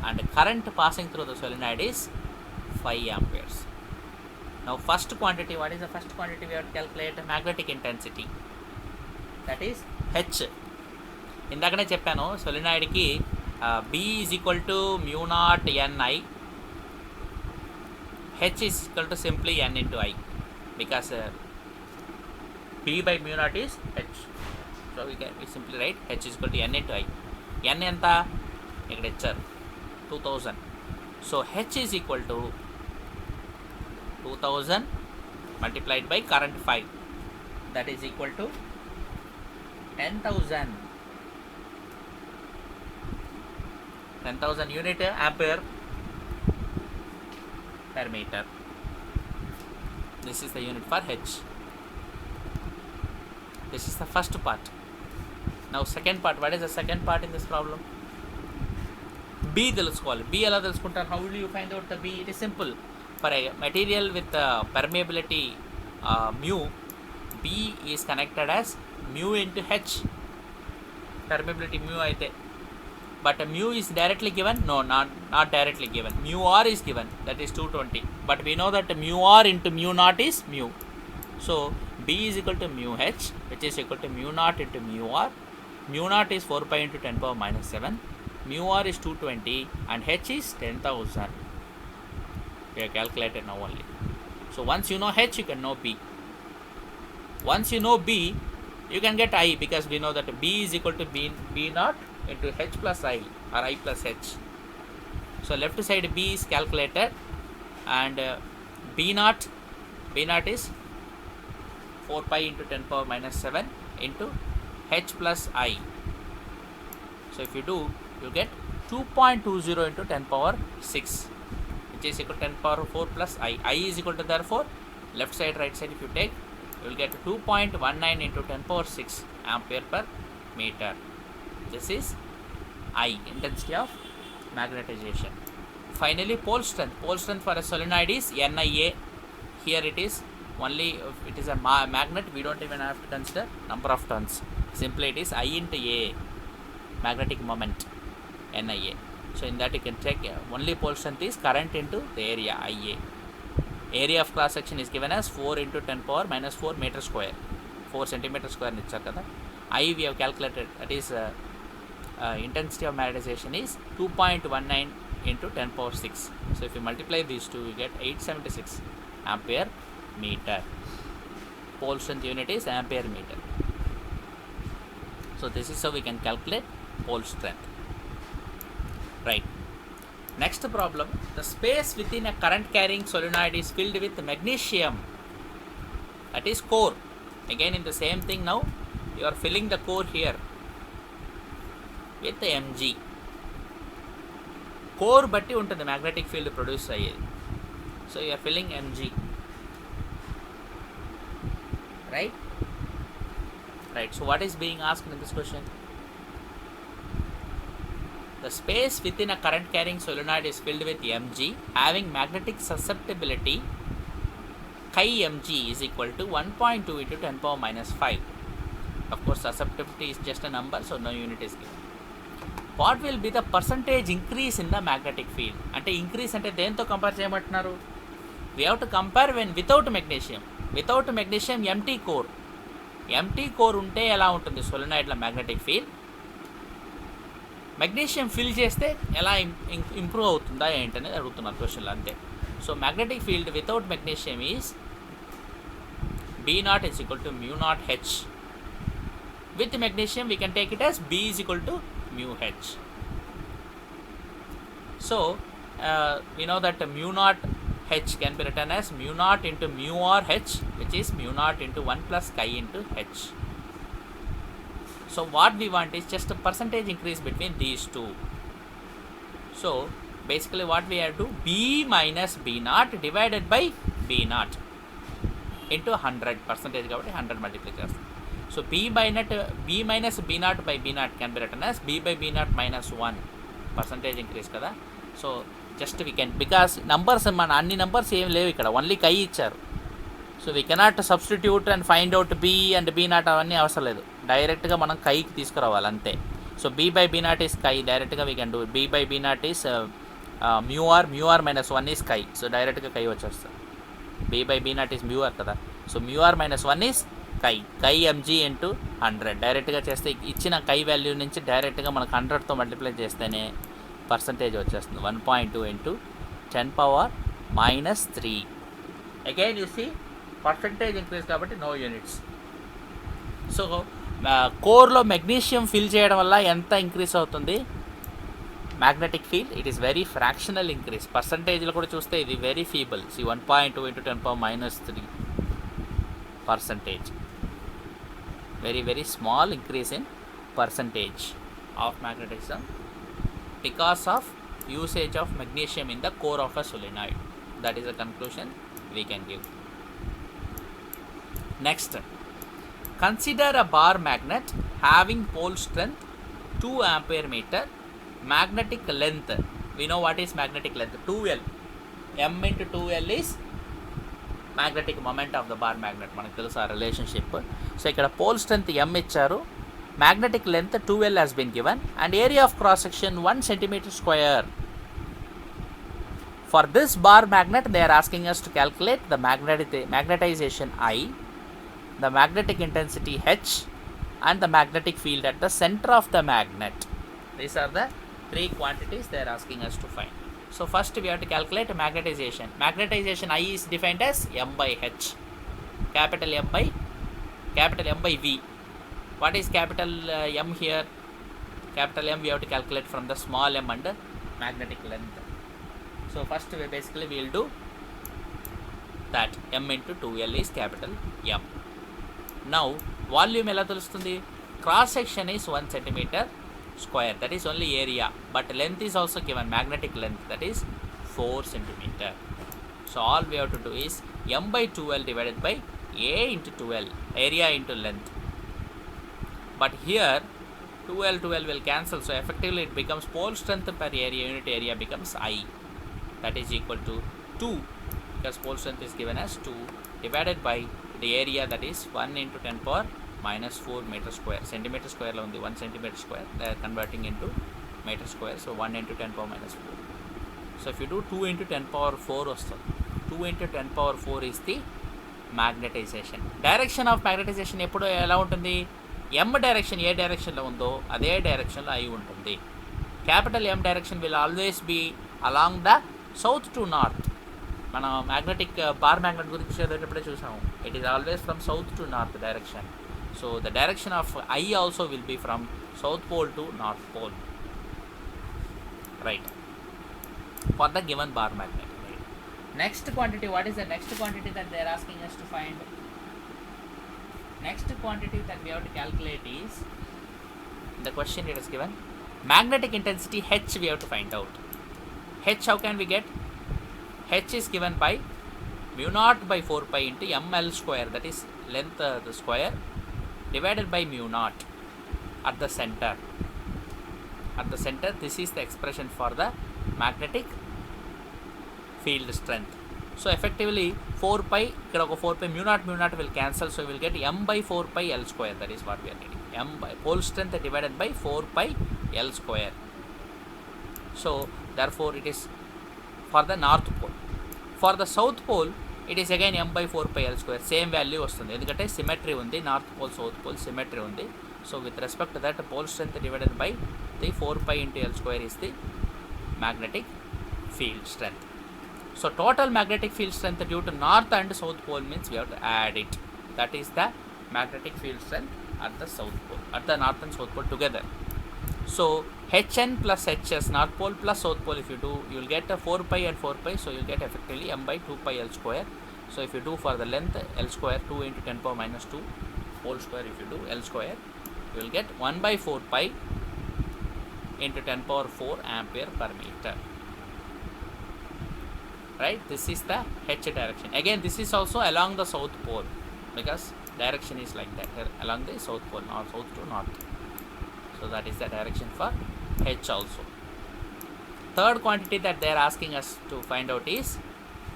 and current passing through the solenoid is 5 amperes. Now first quantity, what is the first quantity we have to calculate? Magnetic intensity, that is H. ఇందాకనే చెప్పాను సోలినాయిడ్కి B is equal to mu naught Ni, H is equal to simply N into I, because B by mu naught is H. So we simply write H is equal to N into I. N ఎంత ఇక్కడ ఇచ్చారు 2000. So H is equal to 2000 multiplied by current 5, that is equal to 10,000 unit ampere per meter. This is the unit for H. This is the first part. Now second part, what is the second part in this problem? B తెలుసుకోవాలి. B ఎలా తెలుసుకుంటారు? How will you find out the B? It is simple. For a material with permeability mu, B is connected as mu into H. Permeability mu అయితే, but mu is directly given? No, not directly given. Mu r is given, that is 220, but we know that mu r into mu naught is mu. So B is equal to mu H, which is equal to mu naught into mu r. Mu naught is 4 pi into 10 power minus 7. Mu r is 220 and H is 10,000. We have calculated now only. So once you know H, you can know B. Once you know B, you can get I, because we know that B is equal to B naught into H plus I, or I plus H. So left side B is calculated, and B naught is 4 pi into 10 power minus 7 into H plus I. So if you do, you get 2.20 into 10 power 6, which is equal to 10 power 4 plus I. I is equal to, therefore left side right side if you take, you will get 2.19 into 10 power 6 ampere per meter. This is I, intensity of magnetization. Finally, pole strength. Pole strength for a solenoid is Nia. Here it is only, if it is a magnet, we don't even have to consider number of turns. Simply it is I into A, magnetic moment, Nia. So in that you can check only pole strength is current into the area Ia. Area of cross section is given as 4 into 10 power minus 4 meter square, 4 centimeter square ni ichcharu kada. I we have calculated, that is intensity of magnetization is 2.19 into 10 power 6. So if you multiply these two, you get 876 ampere meter. pole strength unit is ampere meter. So this is how we can calculate pole strength. Right. Next problem, the space within a current carrying solenoid is filled with magnesium, that is core. Again in the same thing, now you are filling the core here with mg. Core batti ఉంటుంది magnetic field produce అయ్యేది. So you are filling mg, right? Right. So what is being asked in this question? The space within a current carrying solenoid is filled with mg having magnetic susceptibility chi mg is equal to 1.2 into 10 power minus 5. Of course susceptibility is just a number, so no unit is given. What will be the percentage increase in the magnetic field? అంటే increase అంటే దేంతో compare చేయమంటున్నారు? We have to compare when without magnesium. Without magnesium empty core. Empty core ఉంటే ఎలా ఉంటుంది సోలినాయిడ్ల magnetic field? Magnesium fill చేస్తే ఎలా improve అవుతుందా ఏంటనేది అడుగుతున్నారు క్వశ్చన్లో, అంతే. So magnetic field without magnesium is B0 is equal to mu naught H. With magnesium we can take it as B is equal to mu H. So we know that mu naught H can be written as mu naught into mu or H, which is mu naught into 1 plus chi into H. So what we want is just a percentage increase between these two. So basically what we have to do, B minus B0 divided by B0 into 100 percentage కాబట్టి 100 multiply చేస్తాం. So B minus B0 by B0 can be written as B by B0 minus 1 percentage increase కదా. So just we can, because numbers మన అన్ని numbers ఏం లేవు ఇక్కడ, only కై ఇచ్చారు. So we cannot substitute and find out be and B0 అవన్నీ అవసరం లేదు, డైరెక్ట్గా మనం కైకి తీసుకురావాలి అంతే. So B by B0 is కై, డైరెక్ట్గా we can do. B by B0 is mu r minus 1 is కై, సో డైరెక్ట్గా కై వచ్చేస్తుంది. B by B0 is mu r కదా, so mu r minus 1 is కై mg ఇంటూ 100. డైరెక్ట్గా చేస్తే ఇచ్చిన కై వాల్యూ నుంచి డైరెక్ట్గా మనకు 100తో మల్టిప్లై చేస్తేనే పర్సంటేజ్ వచ్చేస్తుంది. 1.2 into 10 power minus 3. Again you see percentage increase కాబట్టి నో యూనిట్స్. సో కోర్లో మెగ్నీషియం ఫిల్ చేయడం వల్ల ఎంత ఇంక్రీజ్ అవుతుంది magnetic field? It is very fractional increase. పర్సంటేజ్లో కూడా చూస్తే ఇది very feeble. See 1.2 into 10 power minus 3 percentage. Very very small increase in percentage of magnetism because of usage of magnesium in the core of a solenoid. That is the conclusion we can give. Next, consider a bar magnet having pole strength 2 ampere meter, magnetic length. We know what is magnetic length, 2L. M into 2L is magnetic moment of the bar magnet, మనకు తెలుసు ఆ relationship. So ఇక్కడ pole strength M ఇచ్చారు, magnetic length 2L has been given, and area of cross section 1 centimeter square. For this bar magnet they are asking us to calculate the magnetization I, the magnetic intensity H, and the magnetic field at the center of the magnet. These are the 3 quantities they are asking us to find. So first we have to calculate magnetization. Magnetization I is defined as M by H, capital M by V. What is capital M here? Capital M we have to calculate from the small m and magnetic length. So first we basically will do that M into 2L is capital M. Now volume ఎలా తెలుస్తుంది? Cross section is 1 centimeter square, that is only area, but length is also given, magnetic length, that is 4 centimeter. So all we have to do is M by 2L divided by A into 2L, area into length. But here 2L will cancel, so effectively it becomes pole strength per area, unit area becomes I, that is equal to 2, because pole strength is given as 2, divided by the area, that is 1 into 10 power minus 4 meter square. Centimeter square lo undi 1 centimeter square, they are converting into meter square, so 1 into 10 power minus 4. So if you do 2 into 10 power 4 వస్తుంది, 2 into 10 power 4 is the magnetization. Direction of magnetization ఎప్పుడు ఎలా ఉంటుంది? M direction ఏ డైరెక్షన్లో ఉందో అదే డైరెక్షన్లో I ఉంటుంది. Capital M direction will always be along the south to north. మనం మ్యాగ్నెటిక్ బార్ మ్యాగ్నెట్ గురించి చదివేటప్పుడే చూసాము. It is always from south to north direction. So the direction of I also will be from south pole to north pole, right, for the given bar magnet. Right. Next quantity, what is the next quantity that they are asking us to find? Next quantity that we have to calculate is, the question it is given, magnetic intensity H we have to find out. H how can we get? H is given by mu naught by 4 pi into ml square, that is length the square, divided by mu naught at the center. At the center, this is the expression for the magnetic field strength. So effectively 4 pi, ఇక్కడ ఒక 4 pi mu naught will cancel, so we will get m by 4 pi l square, that is what we are getting, m by pole strength divided by 4 pi l square. So therefore it is for the north pole. For the south pole it is again m by 4 pi l square, same value వస్తుంది, ఎందుకంటే symmetry ఉంది, north pole south pole symmetry ఉంది. So with respect to that pole strength divided by the 4 pi into l square is the magnetic field strength. So total magnetic field strength due to north and south pole means we have to add it. That is the magnetic field strength at the south pole, at the north and south pole together. So Hn plus Hs, north pole plus south pole, if you do, you will get a 4 pi and 4 pi, so you will get effectively m by 2 pi l square. So if you do for the length l square, 2 into 10 power minus 2 whole square, if you do l square, you will get 1 by 4 pi into 10 power 4 ampere per meter. Right, this is the H direction. Again this is also along the south pole, because direction is like that, along the south pole, or south to north. So that is the direction for H also. Third quantity that they are asking us to find out is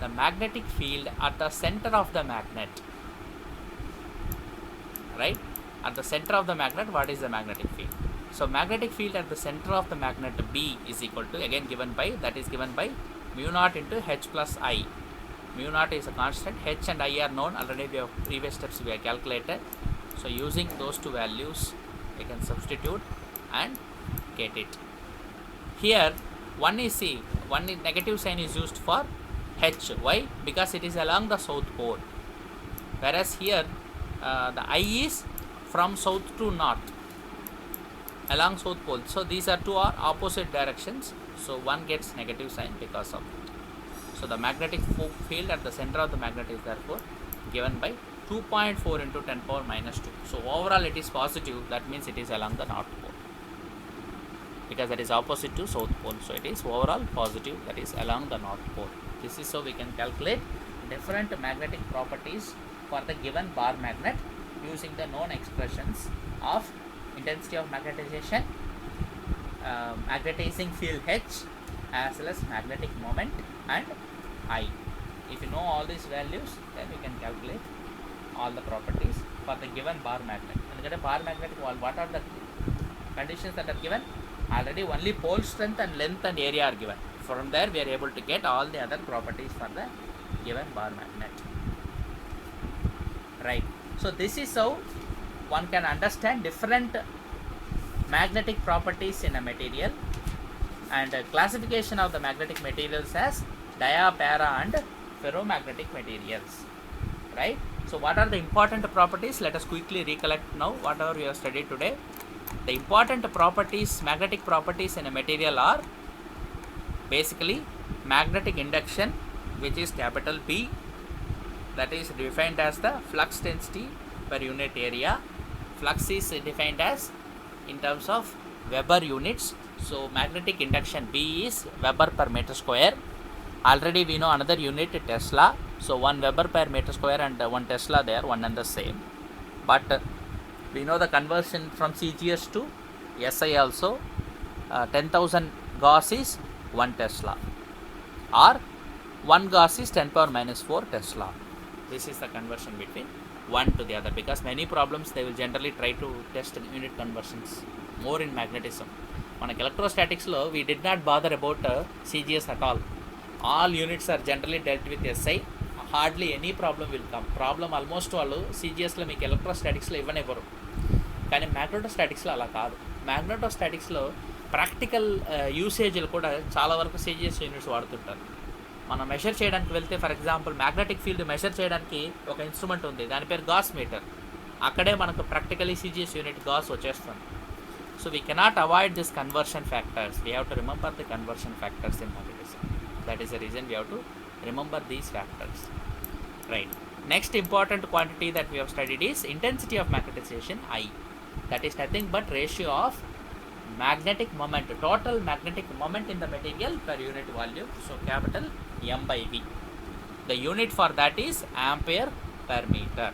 the magnetic field at the center of the magnet. Right, at the center of the magnet, what is the magnetic field? So magnetic field at the center of the magnet B is equal to, again given by, that is given by mu naught into H plus I. Mu naught is a constant, H and I are known already, we have previous steps we have calculated. So using those two values we can substitute and get it. Here one is negative sign is used for H. Why? Because it is along the south pole, whereas here the I is from south to north, along south pole. So these are two are opposite directions, so one gets negative sign because of it. So the magnetic field at the center of the magnet is therefore given by 2.4 into 10 power minus 2. So overall it is positive, that means it is along the north pole, because that is opposite to south pole. So it is overall positive, that is along the north pole. This is how we can calculate different magnetic properties for the given bar magnet using the known expressions of intensity of magnetization, magnetizing field H, as well as magnetic moment and I. If you know all these values, then we can calculate all the properties for the given bar magnet. And bar magnetic wall, what are the conditions that are given? Already only pole strength and length and area are given. From there we are able to get all the other properties for the given bar magnet. Right. So this is how one can understand different magnetic properties in a material, and classification of the magnetic materials as dia, para and ferromagnetic materials. Right. So what are the important properties? Let us quickly recollect now whatever we have studied today. The important properties, magnetic properties in a material are basically magnetic induction, which is capital B, that is defined as the flux density per unit area. Flux is defined as in terms of Weber units. So magnetic induction B is Weber per meter square. Already we know another unit, Tesla. So 1 Weber per meter square and 1 Tesla, they are one and the same. But we know the conversion from CGS to SI also. 10,000 Gauss is 1 Tesla, or 1 Gauss is 10 power minus 4 Tesla. This is the conversion between one to the other, because many problems they will generally try to test unit conversions more in magnetism. మనకి ఎలక్ట్రోస్టాటిక్స్లో we did not bother about CGS at all. All units are generally dealt with SI. Hardly any problem will come. Problem almost వాళ్ళు CGSలో మీకు ఎలక్ట్రోస్టాటిక్స్లో ఇవ్వనివ్వరు, కానీ మ్యాగ్నెటోస్టాటిక్స్లో అలా కాదు. మ్యాగ్నెటోస్టాటిక్స్లో practical యూసేజ్లు కూడా చాలా వరకు CGS units వాడుతుంటారు. మనం మెషర్ చేయడానికి వెళ్తే for example magnetic field measure చేయడానికి ఒక ఇన్స్ట్రుమెంట్ ఉంది, దాని పేరు గాస్ మీటర్. అక్కడే మనకు ప్రాక్టికలీ సిజిఎస్ యూనిట్ గాస్ వచ్చేస్తుంది. So we cannot avoid this conversion factors. We have to remember the conversion factors in magnetism. That is the reason we have to remember these factors. Right. Next important quantity that we have studied is intensity of magnetization, I. That is nothing but ratio of magnetic moment, total magnetic moment in the material per unit volume. So capital M by V. The unit for that is ampere per meter.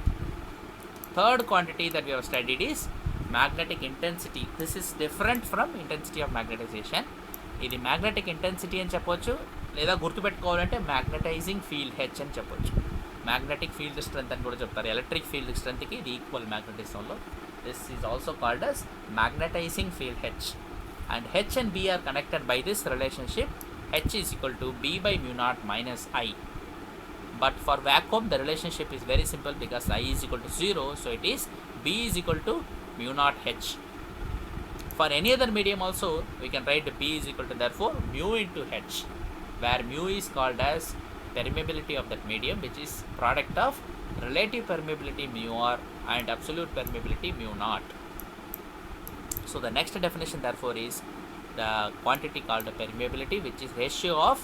Third quantity that we have studied is magnetic intensity. This is different from intensity of magnetization. ఇది magnetic intensity అని చెప్పొచ్చు, లేదా గుర్తుపెట్టుకోవాలంటే magnetising field H అని చెప్పొచ్చు. Magnetic field strength అని కూడా చెప్తారు. Electric field స్ట్రెంత్కి ఇది ఈక్వల్ మ్యాగ్నెటిజంలో. This is also called as magnetizing field H. And H and B are connected by this relationship. H is equal to B by mu naught minus I. But for vacuum the relationship is very simple because I is equal to 0, so it is B is equal to mu naught H. For any other medium also we can write B is equal to therefore mu into H, where mu is called as permeability of that medium, which is product of relative permeability mu r and absolute permeability mu naught. So the next definition therefore is the quantity called the permeability, which is ratio of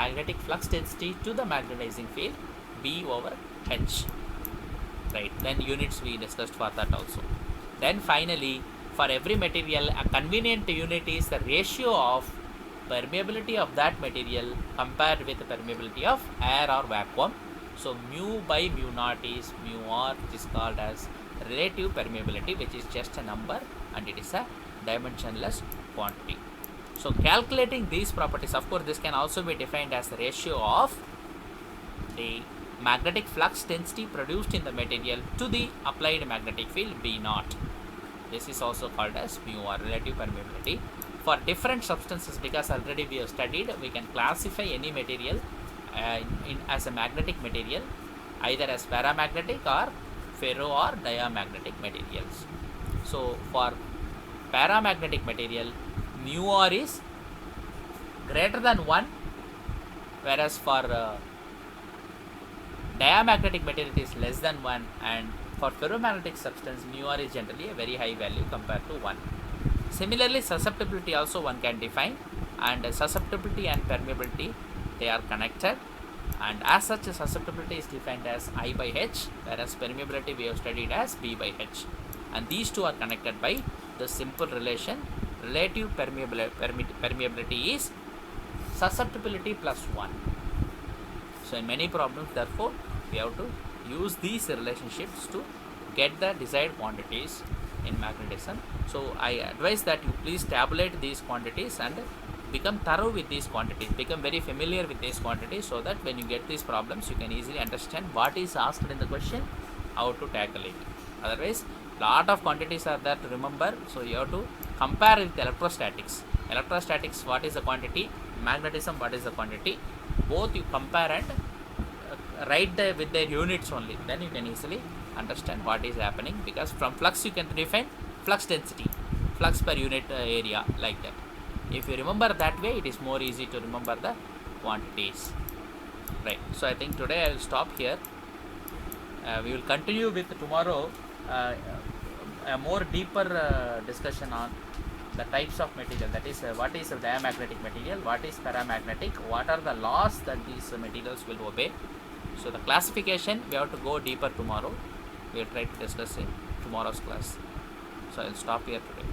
magnetic flux density to the magnetizing field, B over H. Right, then units we discussed for that also. Then finally, for every material a convenient unit is the ratio of permeability of that material compared with the permeability of air or vacuum. So mu by mu naught is mu r, which is called as relative permeability, which is just a number and it is a dimensionless quantity. So calculating these properties, of course this can also be defined as the ratio of the magnetic flux density produced in the material to the applied magnetic field B naught. This is also called as mu or relative permeability. For different substances, because already we have studied, we can classify any material as a magnetic material, either as paramagnetic or ferro or diamagnetic materials. So for paramagnetic material, mu r is greater than 1, whereas for diamagnetic material it is less than 1, and for ferromagnetic substance mu r is generally a very high value compared to 1. Similarly susceptibility also one can define, and susceptibility and permeability they are connected, and as such susceptibility is defined as I by H, whereas permeability we have studied as B by H, and these two are connected by the simple relation relative permeability is susceptibility plus 1. So in many problems therefore we have to use these relationships to get the desired quantities in magnetism. So I advise that you please tabulate these quantities and become thorough with these quantities, become very familiar with these quantities, so that when you get these problems you can easily understand what is asked in the question, how to tackle it. Otherwise lot of quantities are there to remember, so you have to compare with electrostatics. Electrostatics, what is the quantity? Magnetism, what is the quantity? Both you compare and write with their units only, then you can easily understand what is happening, because from flux you can define flux density, flux per unit area, like that. If you remember that way, it is more easy to remember the quantities. Right, so I think today I will stop here. We will continue with tomorrow a more deeper discussion on the types of material, that is what is a diamagnetic material, what is paramagnetic, what are the laws that these materials will obey. So the classification we have to go deeper tomorrow. We will try to discuss in tomorrow's class. So I will stop here today.